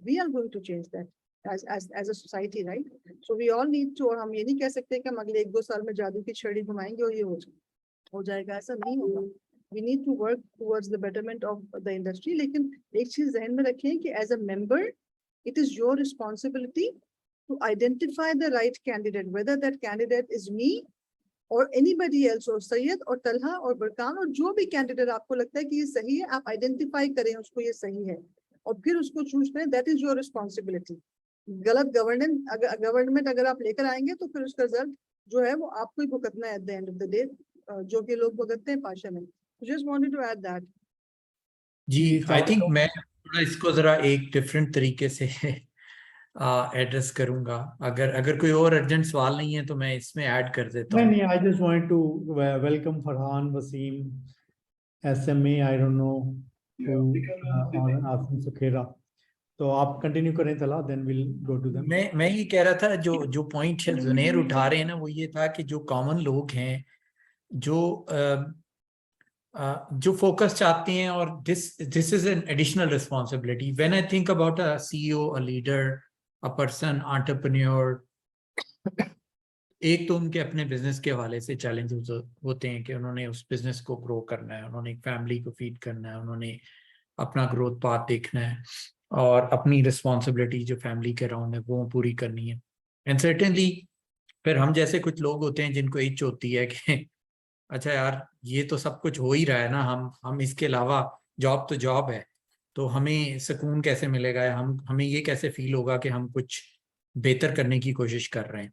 We are going to change that as a society, right? So we all need to, और हम ये नहीं कह सकते कि हम अगले 1-2 साल में जादू की छड़ी घुमाएंगे और ये हो जाएगा, ऐसा नहीं होगा। We need to work towards the betterment of the industry. लेकिन एक चीज ध्यान में रखें कि as a member it is your responsibility to identify the right candidate, whether that candidate is me or anybody else, or Syed or Talha or Barkan, और जो भी कैंडिडेट आपको लगता है कि ये सही है, आप आइडेंटिफाई करें उसको ये सही है और फिर उसको चूज करें. That is your responsibility. गलत गवर्नमेंट अगर आप लेकर आएंगे तो फिर उसका रिजल्ट जो है वो आपको ही भुगतना है at the end of the day, जो कि लोग भुगतते हैं पाशा में. Just wanted to add that. जी, आई थिंक मैं थोड़ा इसको जरा एक डिफरेंट तरीके से एड्रेस करूंगा. अगर कोई और अर्जेंट सवाल नहीं है तो मैं इसमें ऐड कर देता हूँ. नहीं, I just wanted to welcome Farhan, Wasim, SMA, I don't know who, और आसिम सुखेरा. तो आप कंटिन्यू करें तला, then we'll go to them. मैं ये कह रहा था, जो पॉइंट जुनेर उठा रहे हैं ना, वो ये था कि जो कॉमन लोग हैं जो फोकस चाहते हैं, और this is an additional responsibility. When I think about a CEO, a leader, a person, entrepreneur, एक तो उनके अपने बिजनेस के हवाले से चैलेंजेस होते हैं कि उन्होंने उस बिजनेस को ग्रो करना है, उन्होंने एक फैमिली को फीड करना है, उन्होंने अपना ग्रोथ पाथ देखना है, और अपनी रिस्पॉन्सिबिलिटी जो फैमिली के अराउंड है वो पूरी करनी है. एंड सर्टेनली फिर हम जैसे कुछ लोग होते हैं जिनको इच होती है कि अच्छा यार, ये तो सब कुछ हो ही रहा है ना, हम इसके अलावा जॉब तो जॉब है, तो हमें सुकून कैसे मिलेगा, या हमें ये कैसे फील होगा कि हम कुछ बेहतर करने की कोशिश कर रहे हैं.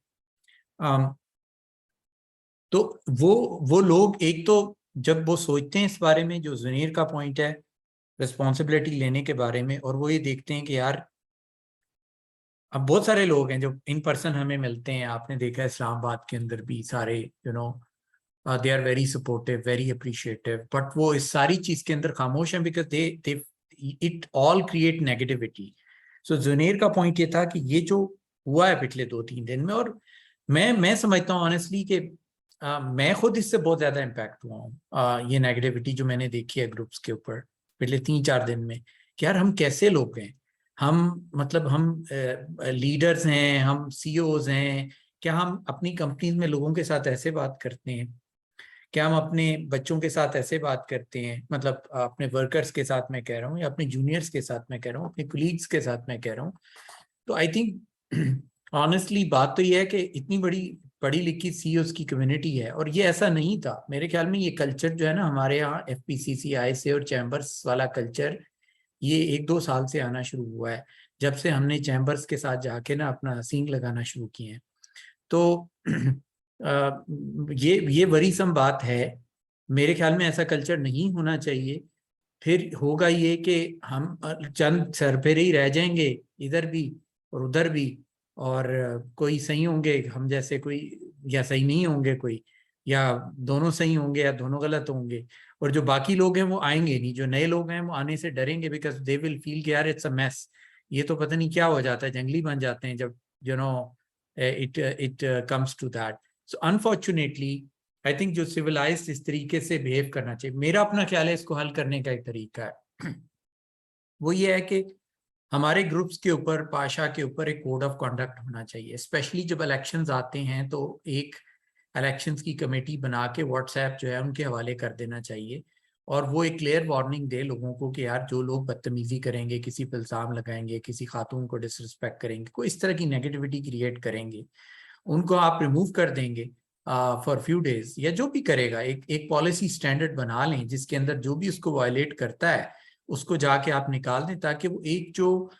तो वो लोग, एक तो जब वो सोचते हैं इस बारे में, जो जुनेर का पॉइंट है रिस्पॉन्सिबिलिटी लेने के बारे में, और वो ये देखते हैं कि यार अब बहुत सारे लोग हैं जो इन पर्सन हमें मिलते हैं, आपने देखा इस्लामाबाद के अंदर भी सारे they are very supportive, very appreciative, but वो इस सारी चीज के अंदर खामोश हैं because they it all create negativity. So Zunair का पॉइंट ये था कि ये जो हुआ है पिछले 2-3 दिन में, और मैं समझता हूँ ऑनेस्टली कि मैं खुद इससे बहुत ज्यादा इम्पैक्ट हुआ हूँ, ये नेगेटिविटी जो मैंने देखी है ग्रुप्स के ऊपर पिछले 3-4 दिन में, कि यार हम कैसे लोग हैं, हम मतलब हम लीडर्स हैं, हम CEOs हैं, क्या हम अपनी कंपनीज में लोगों के साथ ऐसे बात करते हैं, क्या हम अपने बच्चों के साथ ऐसे बात करते हैं, मतलब अपने वर्कर्स के साथ मैं कह रहा हूँ, या अपने जूनियर्स के साथ मैं कह रहा हूँ, अपने कुलीग्स के साथ मैं कह रहा हूँ. तो आई थिंक ऑनेस्टली बात तो ये है कि इतनी बड़ी पढ़ी लिखी CEOs की कम्युनिटी है, और ये ऐसा नहीं था मेरे ख्याल में. ये कल्चर जो है ना हमारे यहाँ FPCC, ISA और चैम्बर्स वाला कल्चर, ये 1-2 साल से आना शुरू हुआ है, जब से हमने चैम्बर्स के साथ जाके ना अपना सींग लगाना शुरू किए हैं. तो ये वरीसम बात है. मेरे ख्याल में ऐसा कल्चर नहीं होना चाहिए. फिर होगा ये कि हम चंद सरफेरे ही रह जाएंगे, इधर भी और उधर भी, और कोई सही होंगे हम जैसे कोई, या सही नहीं होंगे कोई, या दोनों सही होंगे या दोनों गलत होंगे, और जो बाकी लोग हैं वो आएंगे नहीं. जो नए लोग हैं वो आने से डरेंगे बिकॉज दे विल फील कि यार इट्स अ मैस, ये तो पता नहीं क्या हो जाता है, जंगली बन जाते हैं जब it comes to that. So unfortunately I think जो civilized इस तरीके से बिहेव करना चाहिए. मेरा अपना ख्याल है इसको हल करने का एक तरीका है, वो ये है कि हमारे ग्रुप्स के ऊपर, पाशा के ऊपर एक कोड ऑफ कंडक्ट होना चाहिए. स्पेशली जब इलेक्शंस आते हैं तो एक इलेक्शंस की कमेटी बना के व्हाट्सएप जो है उनके हवाले कर देना चाहिए, और वो एक क्लियर वार्निंग दे लोगों को कि यार जो लोग बदतमीजी करेंगे, किसी पर इल्जाम लगाएंगे, किसी खातून को डिसरिस्पेक्ट करेंगे, कोई इस तरह की नेगेटिविटी क्रिएट करेंगे, उनको आप रिमूव कर देंगे फॉर फ्यू डेज, या जो भी करेगा एक पॉलिसी स्टैंडर्ड बना लें जिसके अंदर जो भी उसको वायलेट करता है उसको जाके आप निकाल दें, ताकि वो एक जो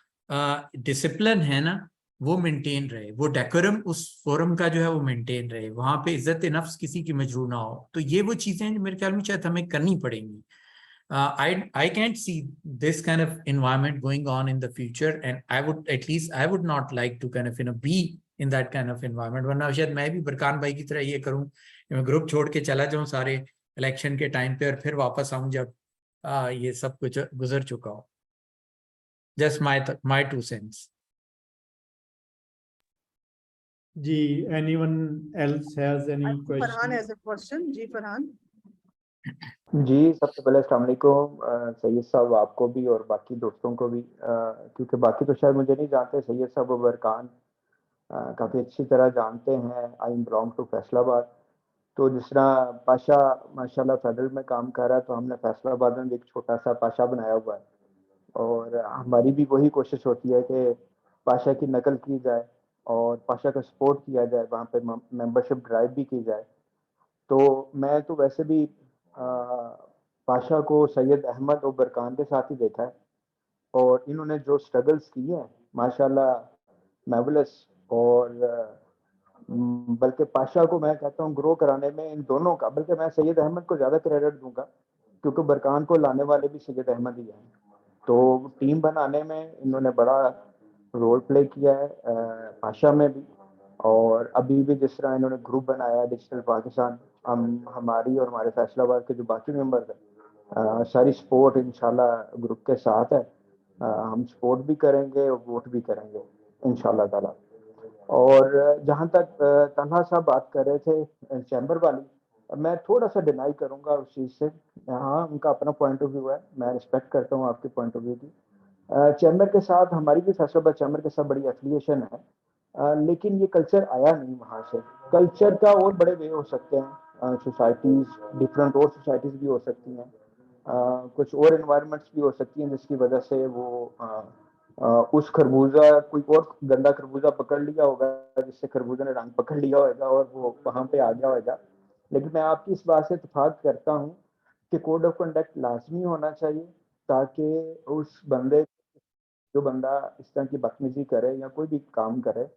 डिसिप्लिन है ना वो मेंटेन रहे, वो डेकोरम उस फोरम का जो है वो मेंटेन रहे, वहां पे इज्जत नफ्स किसी की मजरू ना हो. तो ये वो चीजें हैं जो मेरे ख्याल में शायद हमें करनी पड़ेंगी. I can't see this kind of environment going on in the future, and I would not like to kind of be in that kind of environment. वरना शायद मैं भी बरकान भाई की तरह ये करूं कि मैं ग्रुप छोड़ के चला जाऊं सारे इलेक्शन के टाइम पे, और फिर वापस आऊं जब ये सब कुछ गुजर चुका हो. Just my 2 cents. Ji, anyone else has any Farhan question? has a question. जी फरहान. जी, सबसे पहले अस्सलाम वालेकुम सैयद साहब, आपको भी और बाकी दोस्तों को भी, क्योंकि बाकी तो शायद मुझे नहीं जानते. सैयद साहब और बरकान काफ़ी अच्छी तरह जानते हैं. I am belong to Faisalabad. तो जिस तरह पाशा माशाल्लाह फेडरल में काम कर रहा है, तो हमने फैसलाबाद में भी एक छोटा सा पाशा बनाया हुआ है, और हमारी भी वही कोशिश होती है कि पाशा की नकल की जाए और पाशा का सपोर्ट किया जाए, वहाँ पे मेंबरशिप ड्राइव भी की जाए। तो मैं तो वैसे भी पाशा को सैयद अहमद और बरकान के साथ ही देखा है, और इन्होंने जो स्ट्रगल्स किए हैं माशाल्लाह मैवलस, और बल्कि पाशा को मैं कहता हूँ ग्रो कराने में इन दोनों का, बल्कि मैं सैयद अहमद को ज़्यादा क्रेडिट दूंगा, क्योंकि बरकान को लाने वाले भी सैयद अहमद ही हैं। तो टीम बनाने में इन्होंने बड़ा रोल प्ले किया है पाशा में भी, और अभी भी जिस तरह इन्होंने ग्रुप बनाया डिजिटल पाकिस्तान, हम हमारी और हमारे फैसलाबाद के जो बाकी मेंबर्स हैं सारी सपोर्ट इंशाल्लाह ग्रुप के साथ है। हम सपोर्ट भी करेंगे और वोट भी करेंगे इंशाल्लाह ताला। और जहाँ तक तन्हा साहब बात कर रहे थे चैम्बर वाली, मैं थोड़ा सा डिनाई करूंगा उस चीज़ से। हाँ, उनका अपना पॉइंट ऑफ व्यू है, मैं रिस्पेक्ट करता हूँ आपके पॉइंट ऑफ व्यू की। चैम्बर के साथ हमारी भी फैसलाबाद चैम्बर के साथ बड़ी एफिलिएशन है, लेकिन ये कल्चर आया नहीं वहाँ से। कल्चर का और बड़े वे हो सकते हैं, सोसाइटीज डिफरेंट और सोसाइटीज भी हो सकती हैं, कुछ और एनवायरनमेंट्स भी हो सकती हैं जिसकी वजह से वो उस खरबूजा कोई और गंदा खरबूजा पकड़ लिया होगा, जिससे खरबूजा ने रंग पकड़ लिया होगा और वो वहां पे आ गया होगा। लेकिन मैं आपकी इस बात से इत्तेफाक करता हूँ कि कोड ऑफ कंडक्ट लाजमी होना चाहिए, ताकि उस बंदे जो बंदा इस तरह की बदतमीजी करे या कोई भी काम करे,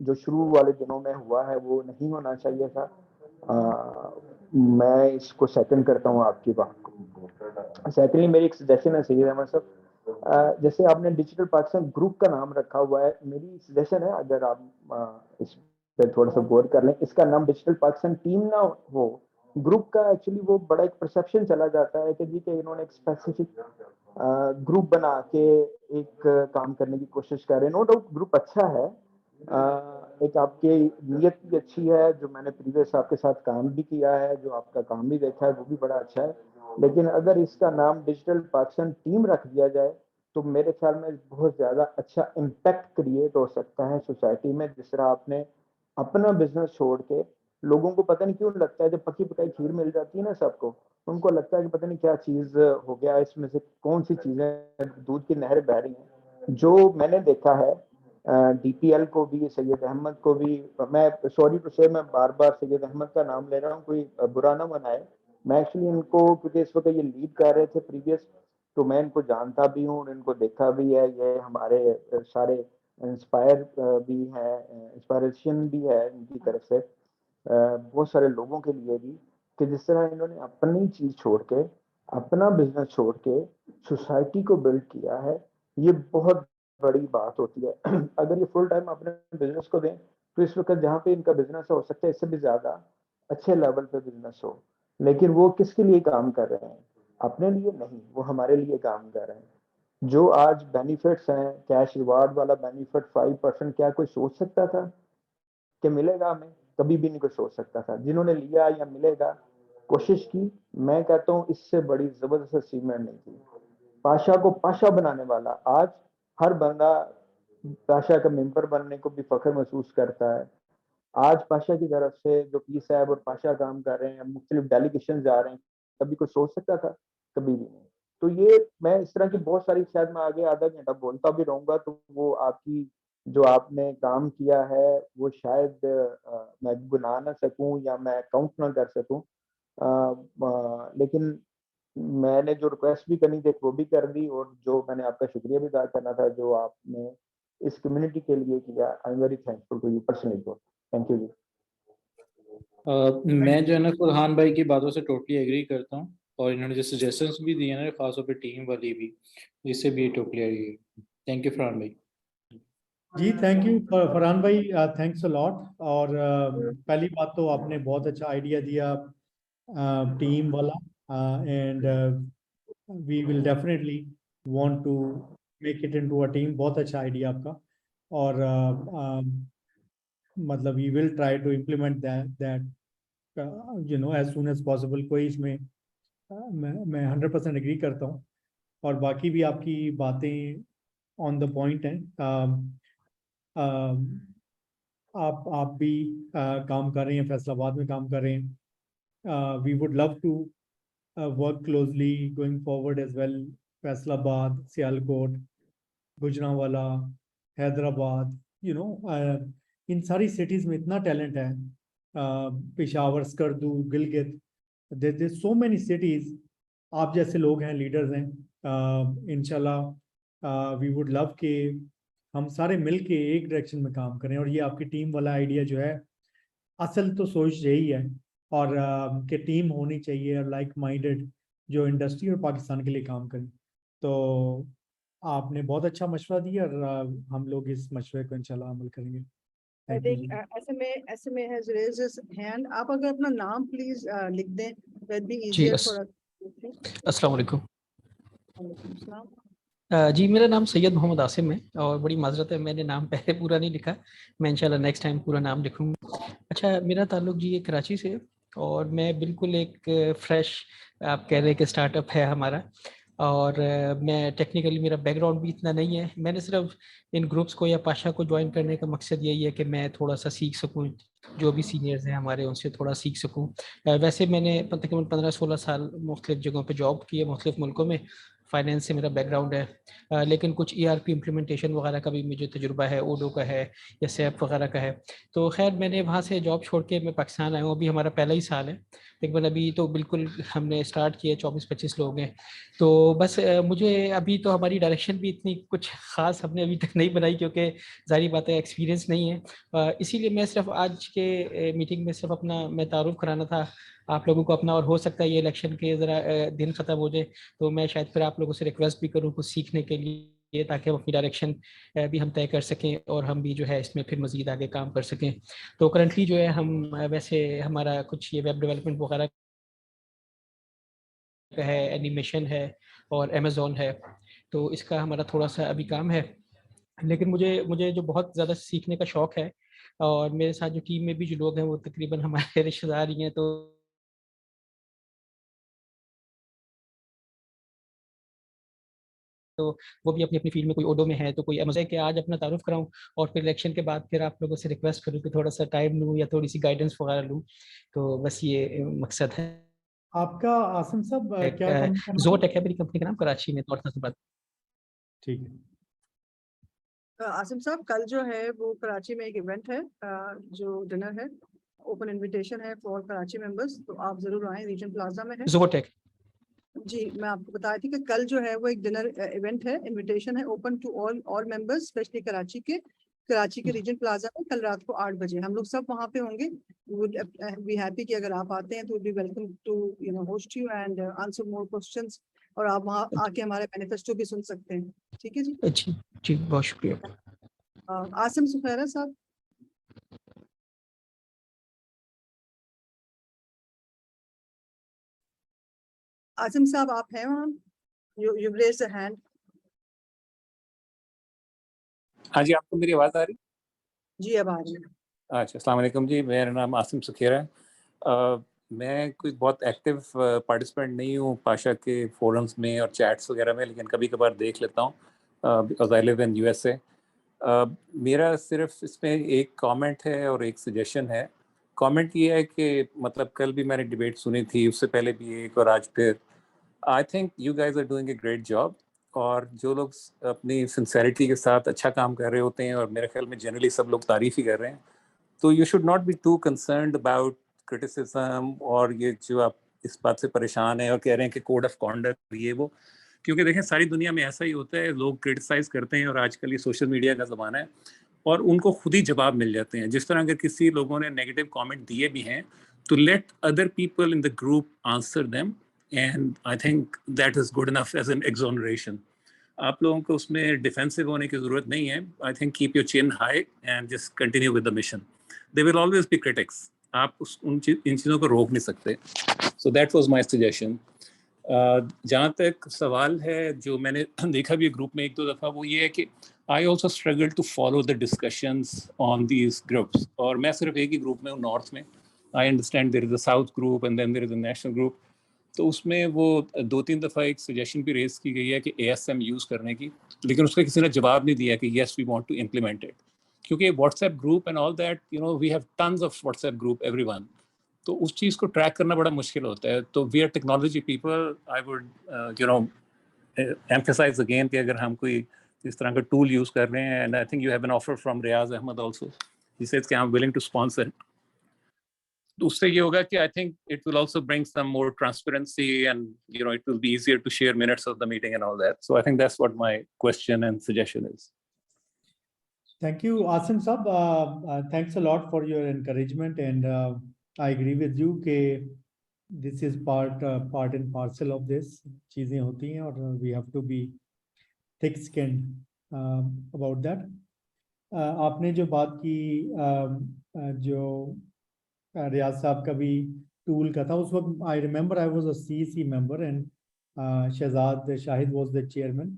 जो शुरू वाले दिनों में हुआ है वो नहीं होना चाहिए था। मैं इसको सेकंड करता हूँ आपकी बात को। सेकेंडली मेरी एक सजेशन है सैयद अहमद साहब, जैसे आपने डिजिटल पाकिस्तान ग्रुप का नाम रखा हुआ है, मेरी सजेशन है अगर आप इस पे थोड़ा सा गौर कर लें, इसका नाम डिजिटल पाकिस्तान टीम ना हो, ग्रुप का एक्चुअली वो बड़ा एक परसेप्शन चला जाता है कि जी कि इन्होंने एक स्पेसिफिक ग्रुप बना के एक काम करने की कोशिश कर रहे हैं। नो डाउट ग्रुप अच्छा है, एक आपकी नीयत भी अच्छी है, जो मैंने प्रीवियस आपके साथ काम भी किया है, जो आपका काम भी देखा है वो भी बड़ा अच्छा है। लेकिन अगर इसका नाम डिजिटल पाकिस्तान टीम रख दिया जाए तो मेरे ख्याल में बहुत ज्यादा अच्छा इम्पैक्ट क्रिएट हो सकता है सोसाइटी में। जिस तरह आपने अपना बिजनेस छोड़ के, लोगों को पता नहीं क्यों लगता है जब पकी पकाई खीर मिल जाती है ना सबको, उनको लगता है कि पता नहीं क्या चीज हो गया, इसमें से कौन सी चीजें दूध की नहर बह रही हैं। जो मैंने देखा है डीपीएल को भी, सैयद अहमद को भी, मैं सॉरी टू से मैं बार बार सैयद अहमद का नाम ले रहा हूँ, कोई बुरा ना मनाए, मैं एक्चुअली इनको क्योंकि इस वक्त ये लीड कर रहे थे प्रीवियस, तो मैं इनको जानता भी हूँ, इनको देखा भी है। ये हमारे सारे इंस्पायर भी है, इंस्पायरेशन भी है इनकी तरफ से बहुत सारे लोगों के लिए भी, कि जिस तरह इन्होंने अपनी चीज छोड़ के, अपना बिजनेस छोड़ के सोसाइटी को बिल्ड किया है, ये बहुत बड़ी बात होती है। अगर ये फुल टाइम अपने बिजनेस को दें तो इस वक्त जहाँ पे इनका बिजनेस हो सकता है इससे भी ज्यादा अच्छे लेवल पे बिजनेस हो, लेकिन वो किसके लिए काम कर रहे हैं? अपने लिए नहीं, वो हमारे लिए काम कर रहे हैं। जो आज बेनिफिट्स हैं, कैश रिवार्ड वाला बेनिफिट 5%, क्या कोई सोच सकता था कि मिलेगा हमें? कभी भी नहीं कोई सोच सकता था। जिन्होंने लिया या मिलेगा, कोशिश की, मैं कहता हूँ इससे बड़ी जबरदस्त अचीवमेंट नहीं थी। पाशा को पाशा बनाने वाला आज हर बंदा पाशा का मेंबर बनने को भी फख्र महसूस करता है। आज पाशा की तरफ से जो पी साहब और पाशा काम कर रहे हैं, मुख्तलिफ डेलीगेशन जा रहे हैं, कभी कोई सोच सकता था? कभी भी नहीं। तो ये मैं इस तरह की बहुत सारी, शायद मैं आगे आधा घंटा बोलता भी रहूंगा तो वो आपकी जो आपने काम किया है वो शायद मैं गुना ना सकूं या मैं काउंट ना कर सकूं, लेकिन मैंने जो रिक्वेस्ट भी करनी थी वो भी कर दी, और जो मैंने आपका शुक्रिया भी अदा करना था जो आपने इस कम्युनिटी के लिए किया, I am very thankful to you personally. Thank you ji. मैं जो है ना फरहान भाई की बातों से टोटली एग्री करता हूँ, और इन्होंने जो सजेशंस भी दिए ना खासतौर पे टीम वाली भी, इससे भी totally agree. Thank you Farhan भाई। जी थैंक यू फरहान भाई, थैंक्स अ लॉट। और पहली बात तो आपने बहुत अच्छा आइडिया दिया टीम वाला, and we will definitely want to make it into a team. बहुत अच्छा आइडिया आपका, और मतलब we will try to implement that you know as soon as possible. कोई इसमें मैं 100% एग्री करता हूँ, और बाकी भी आपकी बातें ऑन द पॉइंट हैं। आप भी काम कर रहे हैं, फैसलाबाद में काम कर रहे हैं। We would love to work closely going forward as well. Faisalabad, Sialkot, Gujranwala, Hyderabad, इन सारी सिटीज में इतना टैलेंट है, Peshawar, Skardu, Gilgit, there so many cities. आप जैसे लोग हैं, लीडर्स हैं, इंशाल्लाह वी वुड लव कि हम सारे मिल के एक डायरेक्शन में काम करें। और ये आपकी टीम वाला आइडिया जो है, असल तो सोच यही है, और कि टीम होनी चाहिए और लाइक माइंडेड जो इंडस्ट्री और पाकिस्तान के लिए काम करें। तो आपने बहुत अच्छा मशवरा दिया, और हम लोग इस मशवरे को इंशाल्लाह अमल करेंगे। आई thank you think SMA has raised his hand. आप अगर अपना नाम प्लीज लिख दें, that be ji easier for us. अस्सलाम वालेकुम। वालेकुम सलाम। जी मेरा नाम सैयद मोहम्मद आसिम है और बड़ी माजरत है मैंने नाम पहले पूरा नहीं लिखा, मैं इंशाल्लाह नेक्स्ट टाइम पूरा नाम लिखूंगा। अच्छा, मेरा ताल्लुक जी कराची से है और मैं बिल्कुल एक फ्रेश, आप कह रहे हैं कि स्टार्टअप है हमारा, और मैं टेक्निकली मेरा बैकग्राउंड भी इतना नहीं है। मैंने सिर्फ इन ग्रुप्स को या पाशा को ज्वाइन करने का मकसद यही है कि मैं थोड़ा सा सीख सकूं, जो भी सीनियर्स हैं हमारे उनसे थोड़ा सीख सकूं। वैसे मैंने तकरीबन 15-16 साल मुख्तलिफ जगहों पे जॉब की है, मुख्तलिफ मुल्कों में। फाइनेंस से मेरा बैकग्राउंड है, लेकिन कुछ ERP इम्प्लीमेंटेशन वगैरह का भी मुझे तजुर्बा है, ओडो का है या सैप वगैरह का है। तो खैर मैंने वहाँ से जॉब छोड़ के मैं पाकिस्तान आया हूँ, अभी हमारा पहला ही साल है, लेकिन अभी तो बिल्कुल हमने स्टार्ट किया, 24-25 लोग हैं। तो बस मुझे अभी तो हमारी डायरेक्शन भी इतनी कुछ ख़ास हमने अभी तक नहीं बनाई, क्योंकि ज़ाहिर बात है एक्सपीरियंस नहीं है। इसीलिए मैं सिर्फ आज के मीटिंग में सिर्फ अपना मैं तारुफ कराना था आप लोगों को अपना, और हो सकता है ये इलेक्शन के ज़रा दिन ख़त्म हो जाए तो मैं शायद फिर आप लोगों से रिक्वेस्ट भी करूँ कुछ सीखने के लिए, ताकि हम अपनी डायरेक्शन भी हम तय कर सकें और हम भी जो है इसमें फिर मज़ीद आगे काम कर सकें। तो करंटली जो है हम वैसे हमारा कुछ ये वेब डेवलपमेंट वगैरह का है, एनिमेशन है और अमेज़ॉन है, तो इसका हमारा थोड़ा सा अभी काम है। लेकिन मुझे मुझे जो बहुत ज़्यादा सीखने का शौक़ है, और मेरे साथ जो टीम में भी जो लोग हैं वो तकरीबन हमारे रिश्तेदार ही हैं, तो वो भी अपनी अपनी फील्ड में, कोई ओडो में है तो कोई मज़े के आज अपना तारुफ कराऊं, और फिर इलेक्शन के बाद फिर आप लोगों से रिक्वेस्ट करूं कि थोड़ा सा टाइम लूं या थोड़ी सी गाइडेंस वगैरह लूं। तो बस ये मकसद है। आपका आसिम साहब क्या कंपनी का नाम? जोटेक है मेरी कंपनी का नाम, कराची में तौर से बात। ठीक है। आसिम साहब, कल जो है वो कराची में एक इवेंट है, जो डिनर है, ओपन इनविटेशन है फॉर कराची मेंबर्स, तो आप जरूर आएं, रीजन प्लाजा में है। जोटेक जी, मैं आपको बताई थी कि कल जो है वो एक डिनर इवेंट है, इनविटेशन है open to all members, specially Karachi के रीजन प्लाजा में कल रात को 8 बजे हम लोग सब वहाँ पे होंगे। वुड बी हैप्पी कि अगर आप आते हैं तो be welcome to host you and answer more questions, और आप वहाँ आके हमारे मैनिफेस्टो भी सुन सकते हैं। ठीक है जी। जी जी, बहुत शुक्रिया। आसिम सुखैरा साहब। आसिम साहब आप हैं वहाँ? You raise the hand. हाँ जी, आपको मेरी आवाज़ आ रही? जी अब आ रही है। अच्छा, अस्सलाम वालेकुम जी, मेरा नाम आसिम सुखेरा है। मैं कोई बहुत एक्टिव पार्टिसिपेंट नहीं हूँ पाशा के फोरम्स में और चैट्स वगैरह में, लेकिन कभी कभार देख लेता हूँ because I live in USA। मेरा सिर्फ इसमें एक कमेंट है और एक सजेशन है। कमेंट ये है कि मतलब कल भी मैंने डिबेट सुनी थी, उससे पहले भी एक और आज फिर। I think you guys are doing a great job, और जो लोग अपनी सिंसेरिटी के साथ अच्छा काम कर रहे होते हैं, और मेरे ख्याल में जनरली सब लोग तारीफ ही कर रहे हैं, तो you should not be too concerned about criticism, और ये जो आप इस बात से परेशान हैं और कह रहे हैं कि कोड ऑफ कॉन्डक्ट ये वो, क्योंकि देखें सारी दुनिया में ऐसा ही होता है, लोग क्रिटिसाइज करते हैं और आजकल ये सोशल मीडिया का ज़माना है और उनको खुद ही जवाब मिल जाते हैं। जिस तरह अगर किसी लोगों ने नेगेटिव कमेंट दिए भी हैं तो let other people in the group answer them, and I think that is good enough as an exoneration. आप लोगों को उसमें डिफेंसिव होने की ज़रूरत नहीं है। I think keep your chin high and just continue with the mission. They will always be critics, आप इन चीज़ों को रोक नहीं सकते। So that was my suggestion. जहाँ तक सवाल है जो मैंने देखा भी ग्रुप में 1-2 दफ़ा, वो ये है कि I also struggle to follow the discussions on these groups, और मैं सिर्फ एक ही ग्रुप में हूँ, नॉर्थ में। I understand there is a south group and then there is a national group. तो उसमें वो 2-3 दफ़ा एक सजेशन भी रेज की गई है कि ASM यूज़ करने की, लेकिन उसका किसी ने जवाब नहीं दिया कि yes we want to implement it, क्योंकि WhatsApp group and all that, you know, we have tons of WhatsApp group everyone, तो उस चीज़ को ट्रैक करना बड़ा मुश्किल होता है। तो we are technology people, I would you know emphasize again कि अगर हम कोई इस तरह का टूल यूज कर रहे हैं, and I think you have an offer from Riyaz Ahmed also, he says कि I am willing to sponsor. उससे ये होगा कि I think it will also bring some more transparency, and you know it will be easier to share minutes of the meeting and all that. So I think that's what my question and suggestion is. Thank you, Asim Sab. Thanks a lot for your encouragement, and I agree with you कि this is part and parcel of this. चीजें होती हैं और we have to be thick-skinned about that. आपने जो बात की जो रियाज साहब का भी टूल का था, उस वक्त I remember I was a CC member and Shahzad Shahid was the chairman.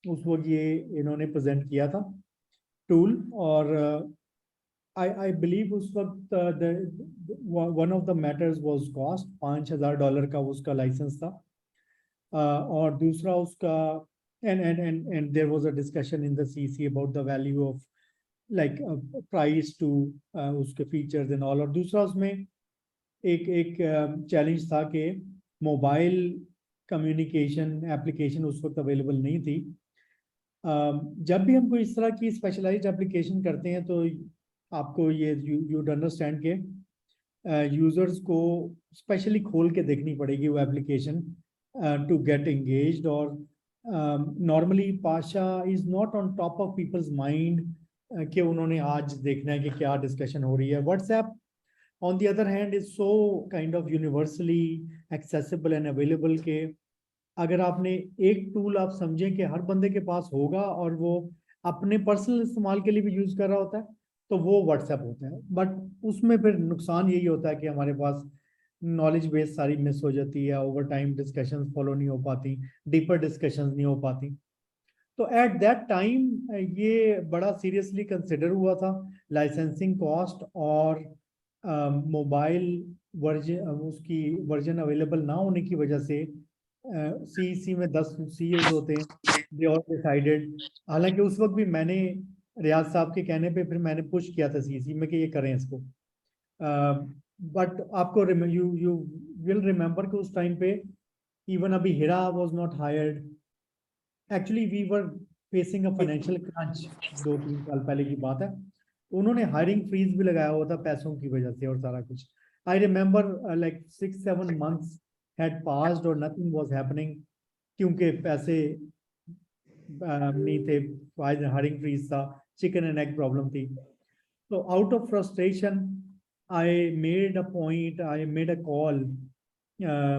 उस वक्त ये इन्होंने प्रेजेंट किया था टूल, और आई बिलीव उस वक्त one of the matters was cost. $5,000 का उसका लाइसेंस था, और दूसरा उसका and there was a discussion in the CC about the value of like price to उसके features and all। और दूसरा उसमें एक चैलेंज था कि मोबाइल कम्युनिकेशन एप्लीकेशन उस वक्त अवेलेबल नहीं थी। जब भी हम कोई इस तरह की स्पेशलाइज्ड एप्लीकेशन करते हैं तो आपको ये you'd understand के यूजर्स को स्पेशली खोल के देखनी पड़ेगी वो एप्लीकेशन टू गेट एंगेज्ड। और normally Pasha is not on top of people's mind कि उन्होंने आज देखना है कि क्या डिस्कशन हो रही है। WhatsApp on the other hand is so kind of universally accessible and available के अगर आपने एक टूल आप समझें कि हर बंदे के पास होगा और वो अपने पर्सनल इस्तेमाल के लिए भी यूज कर रहा होता है तो वो व्हाट्सएप होता है। बट उसमें फिर नुकसान यही होता है कि हमारे पास नॉलेज बेस सारी मिस हो जाती है, ओवर टाइम डिस्कशंस फॉलो नहीं हो पाती, डीपर डिस्कशंस नहीं हो पाती। तो एट दैट टाइम ये बड़ा सीरियसली कंसिडर हुआ था लाइसेंसिंग कॉस्ट, और मोबाइल वर्जन उसकी वर्जन अवेलेबल ना होने की वजह से सीईसी में 10 सीईओज होते हैं, दे ऑल डिसाइडेड। हालांकि उस वक्त भी मैंने रियाज साहब के कहने पे फिर मैंने पुश किया था सीईसी में कि ये करें इसको। बट आपको यू विल रिमेंबर कि उस टाइम पे इवन अभी Hira was not hired. Actually we were facing a financial crunch, 2-3 साल पहले की बात है। उन्होंने हायरिंग फ्रीज भी लगाया हुआ था पैसों की वजह से और सारा कुछ। I remember like 6-7 months had passed और nothing was happening क्योंकि पैसे नहीं थे, हायरिंग फ्रीज था, चिकन एंड एग प्रॉब्लम थी। तो out of frustration I made a point, I made a call.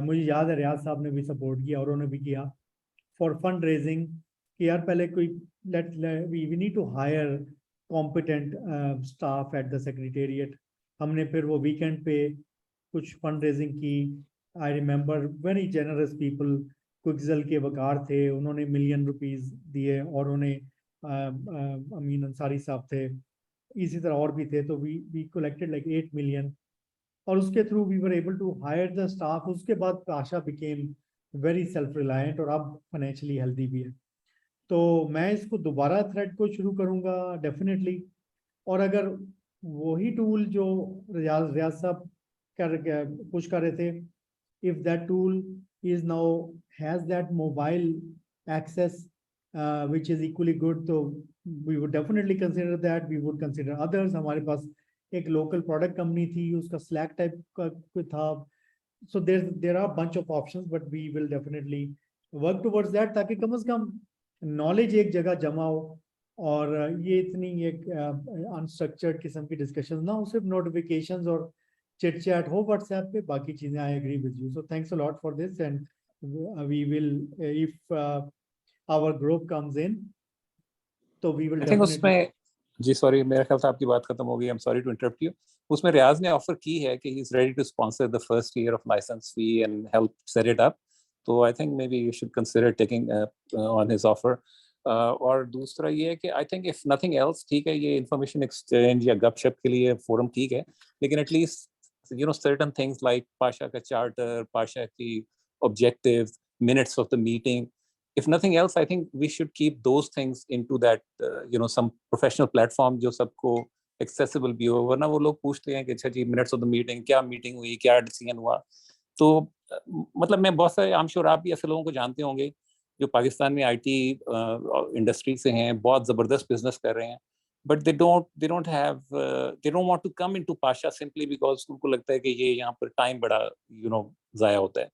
मुझे याद है रियाज साहब ने भी सपोर्ट किया और उन्होंने भी किया फॉर फंड रेजिंग कि यार पहले कोई we need to hire competent staff at the secretariat. हमने फिर वो वीकेंड पे कुछ फंड रेजिंग की। I remember very generous people, क्विकजल के वकार थे, उन्होंने $1 million दिए, और उन्हें अमीन अंसारी साहब थे, इसी तरह और भी थे। तो वी कलेक्टेड लाइक 8 million, और उसके through we were able to hire the staff. उसके बाद PASHA became very self reliant और अब फाइनेंशियली हेल्दी भी है। तो मैं इसको दोबारा थ्रेड को शुरू करूँगा डेफिनेटली। और अगर वही टूल जो रियाज साहब पुश कर रहे थे, if that tool is now has that mobile access which is equally good, so we would definitely consider that. We would consider others. हमारे पास एक local product company थी, उसका Slack type का कोई था। So there are bunch of options, but we will definitely work towards that ताकि कम से कम knowledge एक जगह जमा हो और ये इतनी एक अनस्ट्रक्चर्ड किस्म की डिस्कशन ना हो, सिर्फ नोटिफिकेशंस और चिट चैट हो व्हाट्सएप पे, बाकी चीजें। I agree with you, so thanks a lot for this, and we will if our group comes in तो we will I think definitely. उसमें जी सॉरी, मेरे ख्याल से आपकी बात खत्म हो गई, I am sorry to interrupt you. उसमें रियाज ने ऑफर की है कि he is ready to sponsor the first year of license fee and help set it up. तो I think maybe you should consider taking on his offer. और दूसरा ये है कि I think if nothing else, ठीक है ये information exchange या गपशप के लिए फोरम ठीक है, लेकिन at least you know certain things like Pasha ka charter, Pasha ki objectives, minutes of the meeting, if nothing else I think we should keep those things into that you know some professional platform जो सबको accessible भी हो। वरना वो लोग पूछते हैं कि अच्छा जी minutes of the meeting, क्या meeting हुई, क्या decision हुआ। तो मतलब मैं बहुत सारे, I'm sure आप भी ऐसे लोगों को जानते होंगे जो पाकिस्तान में आईटी इंडस्ट्री से हैं, बहुत ज़बरदस्त बिजनेस कर रहे हैं, but they don't want to come into PASHA simply because उनको लगता है कि ये यहाँ पर टाइम बड़ा ज़ाया होता है।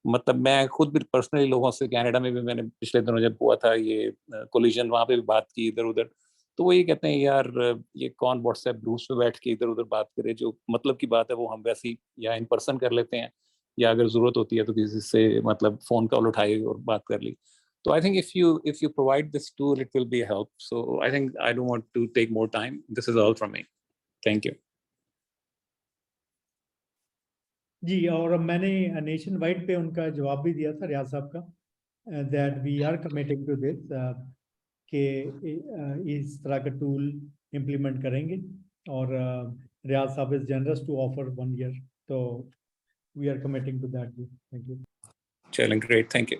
मतलब मैं खुद भी पर्सनली लोगों से, कनाडा में भी मैंने पिछले दिनों जब हुआ था ये कोलिजन, वहाँ पे भी बात की इधर उधर, तो वो ये कहते हैं यार ये कौन व्हाट्सएप ग्रुप्स पे बैठ के इधर उधर बात करे, जो मतलब की बात है वो हम वैसी या इन पर्सन कर लेते हैं, या अगर जरूरत होती है तो किसी से मतलब फोन कॉल उठाई और बात कर ली। तो I think if you provide this tool, it will be a help. So I think I don't want to take more time. This is all from me. Thank you. जी, और मैंने nation wide पे उनका जवाब भी दिया था रियाज साहब का, that we are committed to this, कि इस तरह का टूल इम्प्लीमेंट करेंगे, और रियाज साहब is generous to offer 1 year, तो we are committing to that. Thank you. Challenge, great, thank you.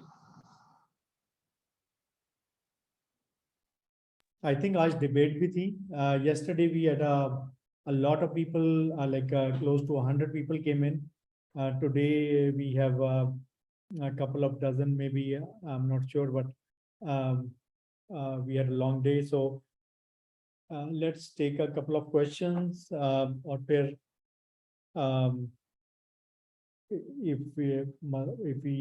I think आज डिबेट भी थी। Yesterday we had a lot of people, like close to 100 people came in. Today we have a couple of dozen, maybe, I'm not sure, but we had a long day. So let's take a couple of questions, or pair. If we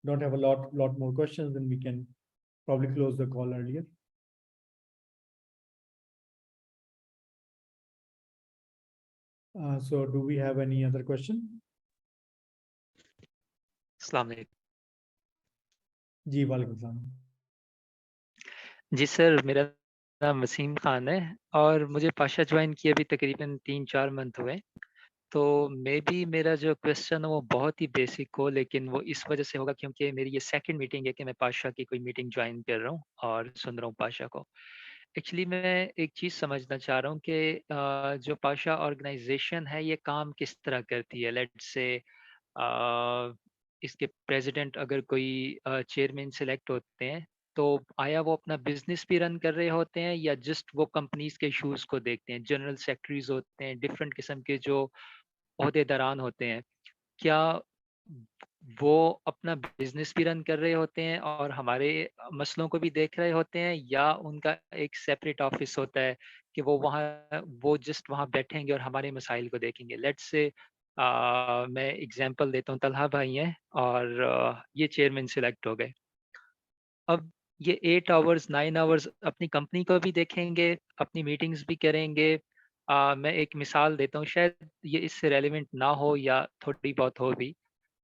don't have a lot more questions, then we can probably close the call earlier. So do we have any other question? अस्सलाम वालेकुम। जी, वालेकुम सलाम। जी sir, मेरा नाम वसीम खान है और मुझे Pasha join किए अभी तकरीबन 3-4 मंथ हुए। तो मे बी मेरा जो क्वेश्चन है वो बहुत ही बेसिक हो, लेकिन वो इस वजह से होगा क्योंकि मेरी ये सेकंड मीटिंग है कि मैं पाशा की कोई मीटिंग ज्वाइन कर रहा हूँ और सुन रहा हूँ पाशा को। एक्चुअली मैं एक चीज़ समझना चाह रहा हूँ कि जो पाशा ऑर्गेनाइजेशन है ये काम किस तरह करती है। लेट्स से इसके प्रेसिडेंट अगर कोई चेयरमैन सेलेक्ट होते हैं, तो आया वो अपना बिजनेस भी रन कर रहे होते हैं या जस्ट वो कंपनीज के इश्यूज को देखते हैं। जनरल सेक्रेटरीज होते हैं, डिफरेंट किस्म के जो ओहदेदारान होते हैं, क्या वो अपना बिजनेस भी रन कर रहे होते हैं और हमारे मसलों को भी देख रहे होते हैं, या उनका एक सेपरेट ऑफिस होता है कि वो जस्ट वहाँ बैठेंगे और हमारे मसाइल को देखेंगे। लेट्स से मैं एग्जांपल देता हूँ, तलहा भाई हैं और ये चेयरमैन सिलेक्ट हो गए। अब ये 8 आवर्स 9 आवर्स अपनी कंपनी को भी देखेंगे, अपनी मीटिंग्स भी करेंगे। मैं एक मिसाल देता हूँ, शायद ये इससे रेलेवेंट ना हो या थोड़ी बहुत हो भी,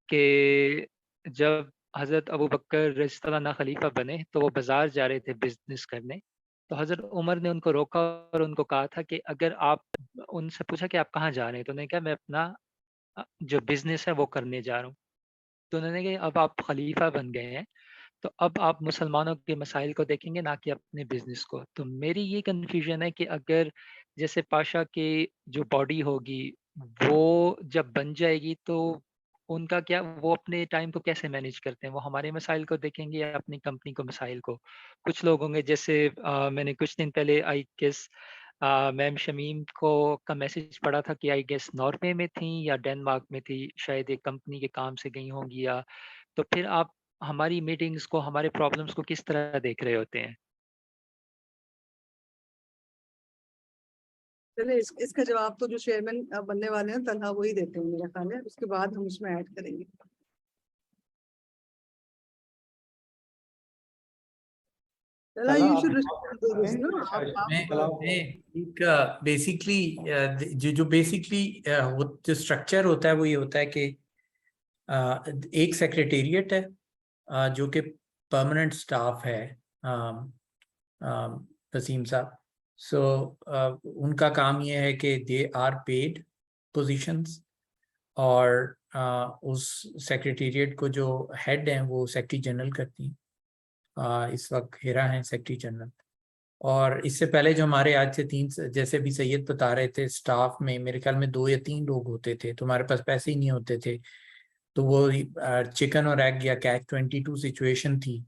कि जब हज़रत अबू बकर रज़ियल्लाहु खलीफा बने तो वो बाज़ार जा रहे थे बिज़नेस करने। तो हज़रत उमर ने उनको रोका और उनको कहा था कि अगर आप उनसे पूछा कि आप कहाँ जा रहे हैं? तो उन्होंने कहा मैं अपना जो बिज़नेस है वो करने जा रहा हूँ। तो उन्होंने कहा अब आप खलीफा बन गए हैं, तो अब आप मुसलमानों के मसाइल को देखेंगे ना कि अपने बिज़नेस को। तो मेरी ये कन्फ्यूज़न है कि अगर जैसे पाशा की जो बॉडी होगी, वो जब बन जाएगी तो उनका क्या, वो अपने टाइम को कैसे मैनेज करते हैं? वो हमारे मसाइल को देखेंगे या अपनी कंपनी को मसाइल को? कुछ लोग होंगे जैसे मैंने कुछ दिन पहले आई गेस मैम शमीम को का मैसेज पढ़ा था कि आई गेस नॉर्वे में थी या डेनमार्क में थी, शायद एक कंपनी के काम से गई होंगी। या तो फिर आप हमारी मीटिंग्स को, हमारे प्रॉब्लम्स को किस तरह देख रहे होते हैं? चले इसका जवाब तो जो चेयरमैन बनने वाले हैं तलहा वही देते हैं मेरा ख्याल है, उसके बाद हम उसमें ऐड करेंगे। तलहा, तलहा, you आप- should respond to this, no? मैं एक बेसिकली जो बेसिकली जो स्ट्रक्चर होता है वो ये होता है कि एक सेक्रेटेरिएट है जो कि परमानेंट स्टाफ है वसीम साहब। सो उनका काम ये है कि दे आर पेड पोजीशंस, और उस सेक्रेटेरिएट को जो हेड हैं वो सेक्रेटरी जनरल करती हैं। इस वक्त हिरा हैं सेक्रेटरी जनरल। और इससे पहले जो हमारे आज से 3, जैसे भी सैयद बता रहे थे, स्टाफ में मेरे ख्याल में 2 या 3 लोग होते थे, तो हमारे पास पैसे ही नहीं होते थे। तो वो चिकन और एग या कैच 22 सिचुएशन थी।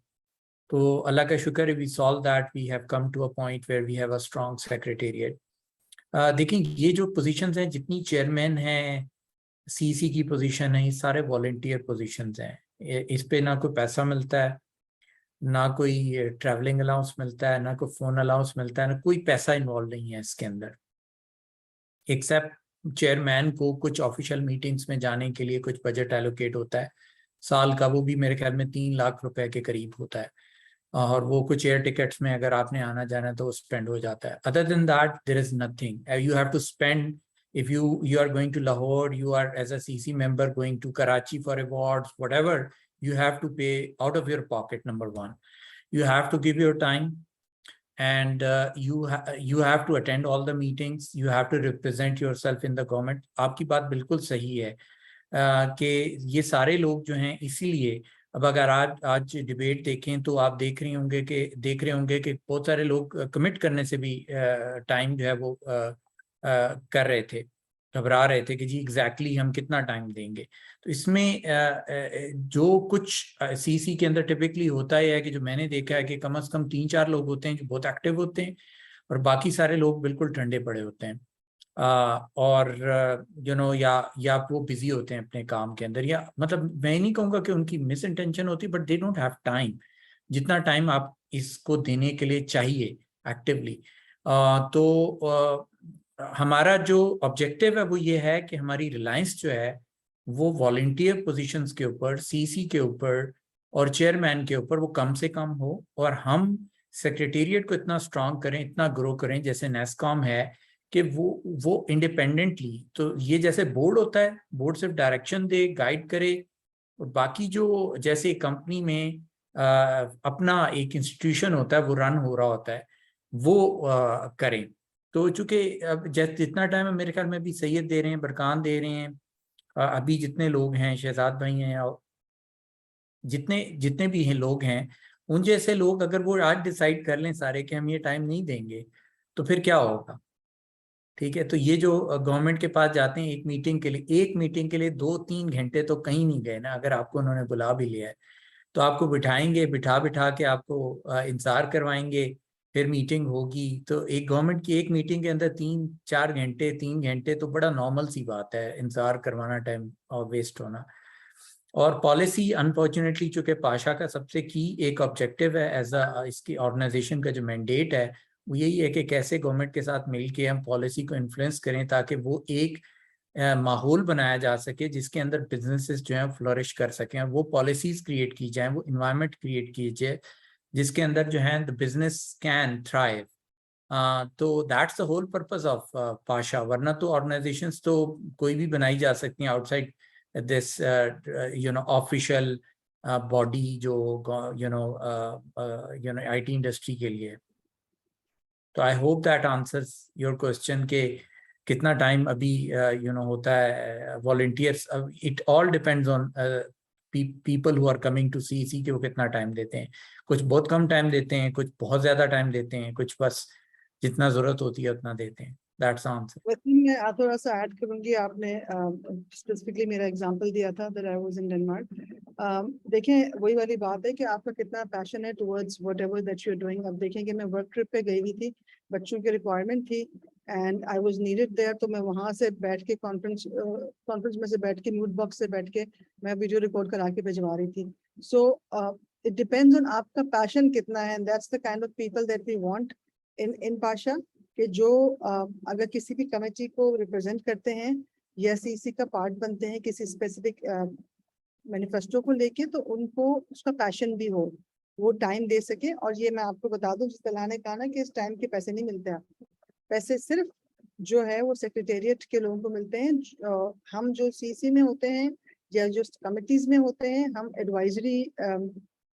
तो अल्लाह का शुक्र है, we solve that, we have come to a point where we have a strong secretariat. देखिए ये जो पोजीशंस हैं, जितनी चेयरमैन हैं, सीसी की पोजीशन है, ये सारे वॉलंटियर पोजीशंस हैं। इस पे ना कोई पैसा मिलता है ना कोई ट्रैवलिंग अलाउंस मिलता है, ना कोई फोन अलाउंस मिलता है, ना कोई पैसा इन्वॉल्व नहीं है इसके अंदर, एक्सेप्ट चेयरमैन को कुछ ऑफिशियल मीटिंग्स में जाने के लिए कुछ बजट एलोकेट होता है साल का, वो भी मेरे ख्याल में 3 लाख रुपए के करीब होता है, और वो कुछ एयर टिकट्स में अगर आपने आना जाना है तो वो स्पेंड हो जाता है. Other than that there is nothing you have to spend. If you are going to Lahore, you are as a CC member going to Karachi for awards, whatever, you have to pay out of your pocket. Number one, you have to give your time, and you have to attend all the meetings. You have to represent yourself in the government. आपकी बात बिल्कुल सही है कि ये सारे लोग जो हैं, इसीलिए अब अगर आज डिबेट देखें तो आप देख रहे होंगे कि बहुत सारे लोग कमिट करने से भी टाइम जो है वो कर रहे थे, घबरा रहे थे कि जी एग्जैक्टली हम कितना टाइम देंगे. तो इसमें जो कुछ सीसी के अंदर टिपिकली होता है कि जो मैंने देखा है कि कम से कम 3-4 लोग होते हैं जो बहुत एक्टिव होते हैं और बाकी सारे लोग बिल्कुल ठंडे पड़े होते हैं, और या वो बिजी होते हैं अपने काम के अंदर, या मतलब मैं नहीं कहूँगा कि उनकी मिस इंटेंशन होती, but they don't have time जितना टाइम आप इसको देने के लिए चाहिए एक्टिवली. तो हमारा जो ऑब्जेक्टिव है वो ये है कि हमारी रिलायंस जो है वो वॉलंटियर पोजीशंस के ऊपर, सीसी के ऊपर और चेयरमैन के ऊपर वो कम से कम हो, और हम सेक्रेटेरिएट को इतना स्ट्रांग करें, इतना ग्रो करें जैसे नेस्कॉम है कि वो इंडिपेंडेंटली, तो ये जैसे बोर्ड होता है, बोर्ड सिर्फ डायरेक्शन दे, गाइड करे, और बाकी जो जैसे कंपनी में अपना एक इंस्टीट्यूशन होता है वो रन हो रहा होता है वो करें. तो चूंकि अब जितना टाइम है मेरे ख्याल में भी सैयद दे रहे हैं, बरकान दे रहे हैं, अभी जितने लोग हैं, शहजाद भाई हैं, और जितने भी हैं लोग हैं, उन जैसे लोग अगर वो आज डिसाइड कर लें सारे कि हम ये टाइम नहीं देंगे तो फिर क्या होगा. ठीक है, तो ये जो गवर्नमेंट के पास जाते हैं एक मीटिंग के लिए 2-3 घंटे तो कहीं नहीं गए ना. अगर आपको उन्होंने बुला भी लिया है तो आपको बिठाएंगे, बिठा के आपको इंतजार करवाएंगे, फिर मीटिंग होगी. तो एक गवर्नमेंट की एक मीटिंग के अंदर 3 घंटे तो बड़ा नॉर्मल सी बात है, इंतजार करवाना, टाइम और वेस्ट होना. और पॉलिसी अनफॉर्चुनेटली चूंकि पाशा का सबसे की एक ऑब्जेक्टिव है एज इसकी ऑर्गेनाइजेशन का जो मैंडेट है वो यही है कि कैसे गवर्नमेंट के साथ मिलके हम पॉलिसी को इन्फ्लुएंस करें ताकि वो एक माहौल बनाया जा सके जिसके अंदर बिजनेसेस जो हैं फ्लोरिश कर सकें, और वो पॉलिसीज क्रिएट की जाए, वो इन्वायरमेंट क्रिएट की जाए जिसके अंदर जो है द बिजनेस कैन थ्राइव. तो that's the whole purpose of PASHA. वरना तो ऑर्गेनाइजेशंस तो कोई भी बनाई जा सकती हैं आउटसाइड दिस ऑफिशियल बॉडी जो आईटी इंडस्ट्री के लिए. तो I hope that answers your question के कितना टाइम अभी होता है volunteers. It all depends on people who are coming to CC के वो कितना टाइम देते हैं. कुछ बहुत कम टाइम देते हैं, कुछ बहुत ज्यादा टाइम देते हैं, कुछ बस जितना जरूरत होती है उतना देते हैं. That's answer. वैसे मैं थोड़ा सा ऐड करूंगी. आपने स्पेसिफिकली मेरा एग्जांपल दिया था that I was in Denmark. देखें वही वाली बात है कि आपका कितना पैशन है towards whatever that you are doing. अब देखें कि मैं वर्क ट्रिप पे गई हुई थी, बच्चों की रिक्वायरमेंट थी and I was needed there. तो मैं वहां से बैठ के कॉन्फ्रेंस में से बैठ के म्यूट बॉक्स से बैठ के मैं वीडियो रिकॉर्ड करा के भिजवा रही थी. सो इट डिपेंड्स ऑन आपका पैशन कितना है, and that's the kind of people that we want in PASHA, कि जो अगर किसी भी कमेटी को रिप्रेजेंट करते हैं या सीसी का पार्ट बनते हैं किसी स्पेसिफिक मैनिफेस्टो को लेके, तो उनको उसका पैशन भी हो, वो टाइम दे सके. और ये मैं आपको बता दूं, जिस तरह ने कहा ना कि इस टाइम के पैसे नहीं मिलते आपको, पैसे सिर्फ जो है वो सेक्रेटेरिएट के लोगों को मिलते हैं. हम जो सीसी में होते हैं या जो कमिटीज में होते हैं, हम एडवाइजरी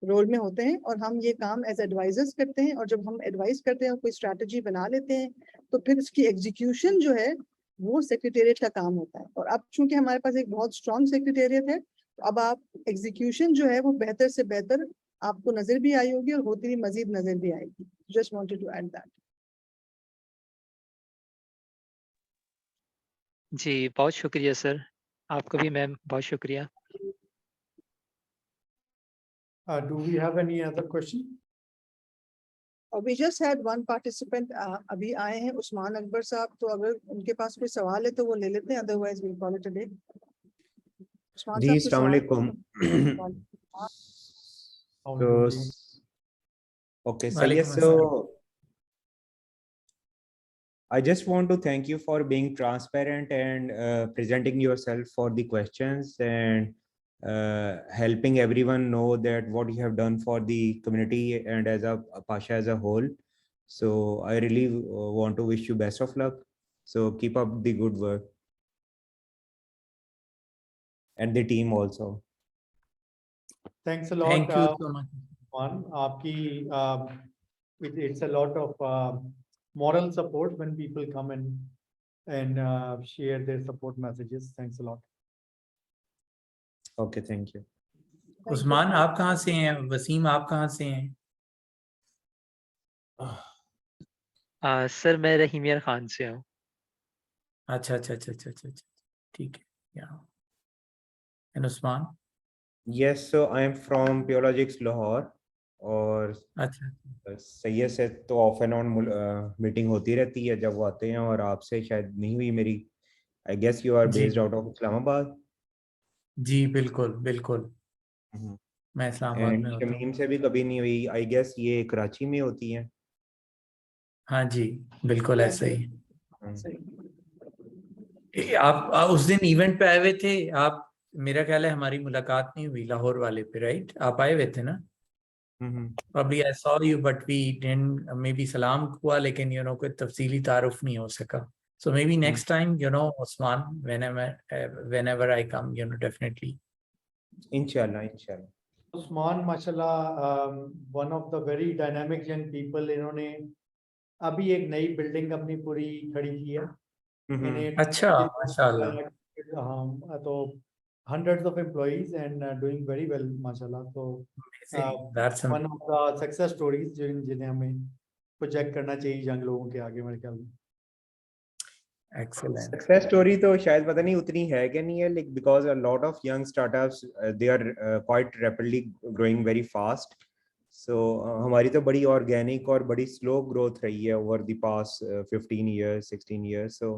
रोल में होते हैं और हम ये काम एज एडवाइजर्स करते हैं. और जब हम एडवाइस करते हैं, कोई स्ट्रैटेजी बना लेते हैं, तो फिर उसकी एग्जीक्यूशन जो है वो सेक्रेटेरिएट का काम होता है. और अब चूंकि हमारे पास एक बहुत स्ट्रॉन्ग सेक्रेटेरिएट है, तो अब आप एग्जीक्यूशन जो है वो बेहतर से बेहतर आपको नजर भी आई होगी और होती हुई मजीद नजर भी आएगी. Just wanted to add that. जी, बहुत शुक्रिया सर. आपको भी मैम बहुत शुक्रिया. Do we have any other question? We just had one participant अभी आए हैं, उस्मान अकबर साहब. तो अगर उनके पास कोई सवाल है तो वो ले लेते हैं, otherwise we'll call it a day. Usman ji साहब, अस्सलाम वालेकुम. तो Okay, so Walaikum yes, assalam. so I just want to thank you for being transparent and presenting yourself for the questions and helping everyone know that what you have done for the community and as a Pasha as a whole. So I really want to wish you best of luck. So keep up the good work. And the team also. Thanks a lot. Thank you so much. One, it's a lot of moral support when people come and share their support messages. Thanks a lot. Okay, thank you. Usman आप कहाँ से हैं? वसीम आप कहाँ से हैं? Sir मैं रहीमिया खान से हूँ। अच्छा अच्छा अच्छा अच्छा अच्छा अच्छा, ठीक है। Yeah. And Usman? Yes, so I am from Purologics Lahore और अच्छा सैयद से तो ऑफ एंड ऑन मीटिंग होती रहती है जब वो आते हैं और आपसे शायद नहीं हुई मेरी। आई गेस यू आर जी बेस्ड आउट ऑफ इस्लामाबाद। जी बिल्कुल बिल्कुल, मैं इस्लामाबाद एंड में होता शमीम हूँ। से भी कभी नहीं हुई। आई गेस ये कराची में होती है। हाँ जी बिल्कुल ऐसा ही। हम्म। आप उस दिन इवेंट पे आए हुए थे आप, मेरा ख्याल है हमारी मुलाकात नहीं हुई लाहौर वाले पे, राइट? आप आए हुए थे ना? Probably I saw you but we didn't, maybe सलाम हुआ लेकिन कोई तफसीली तारुफ नहीं हो सका. So maybe next time, Osman, whenever I come, definitely. इंशाल्लाह इंशाल्लाह। Usman, mashallah, one of the very dynamic young people. इन्होंने अभी एक नई बिल्डिंग अपनी पूरी खड़ी की है। अच्छा माशाल्लाह। तो hundreds of employees and doing very well, mashallah. So That's one of the success stories जिन्हें हमें प्रोजेक्ट करना चाहिए यंग लोगों के आगे मेरे ख्याल में। excellent. सक्सेस स्टोरी तो शायद पता नहीं उतनी है कि नहीं है, like because a lot of young startups they are quite rapidly growing very fast. So हमारी तो बड़ी ऑर्गेनिक और बड़ी स्लो ग्रोथ रही है over the past 15 years 16 years। So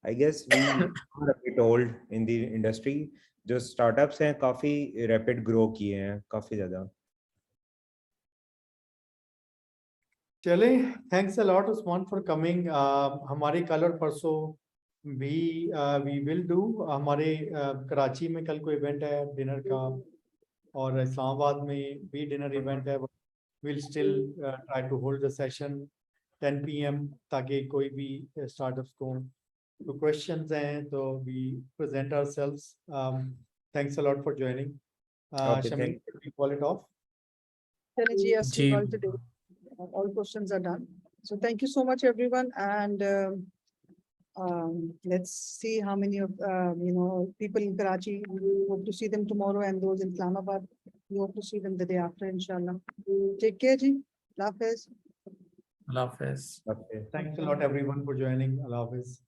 I guess we are a bit old in the industry. जो startups हैं काफी रैपिड ग्रो किए हैं काफी ज्यादा। चले, thanks a lot Usman for coming. हमारे कल और परसों भी वी विल डू, हमारे कराची में कल को इवेंट है डिनर का और इस्लामाबाद में भी डिनर इवेंट है। Will still try to hold the session 10 PM ताकि कोई भी स्टार्टअप्स को तो क्वेश्चंस हैं तो we present ourselves. Thanks a lot for joining. Shamim, we call it off? Chale, yes, we जी call today. All questions are done. So thank you so much, everyone. And let's see how many of people in Karachi. We hope to see them tomorrow, and those in Islamabad, we hope to see them the day after, inshallah. Take care, ji. Allah Hafiz. Allah Hafiz. Thanks a lot everyone for joining. Allah Hafiz.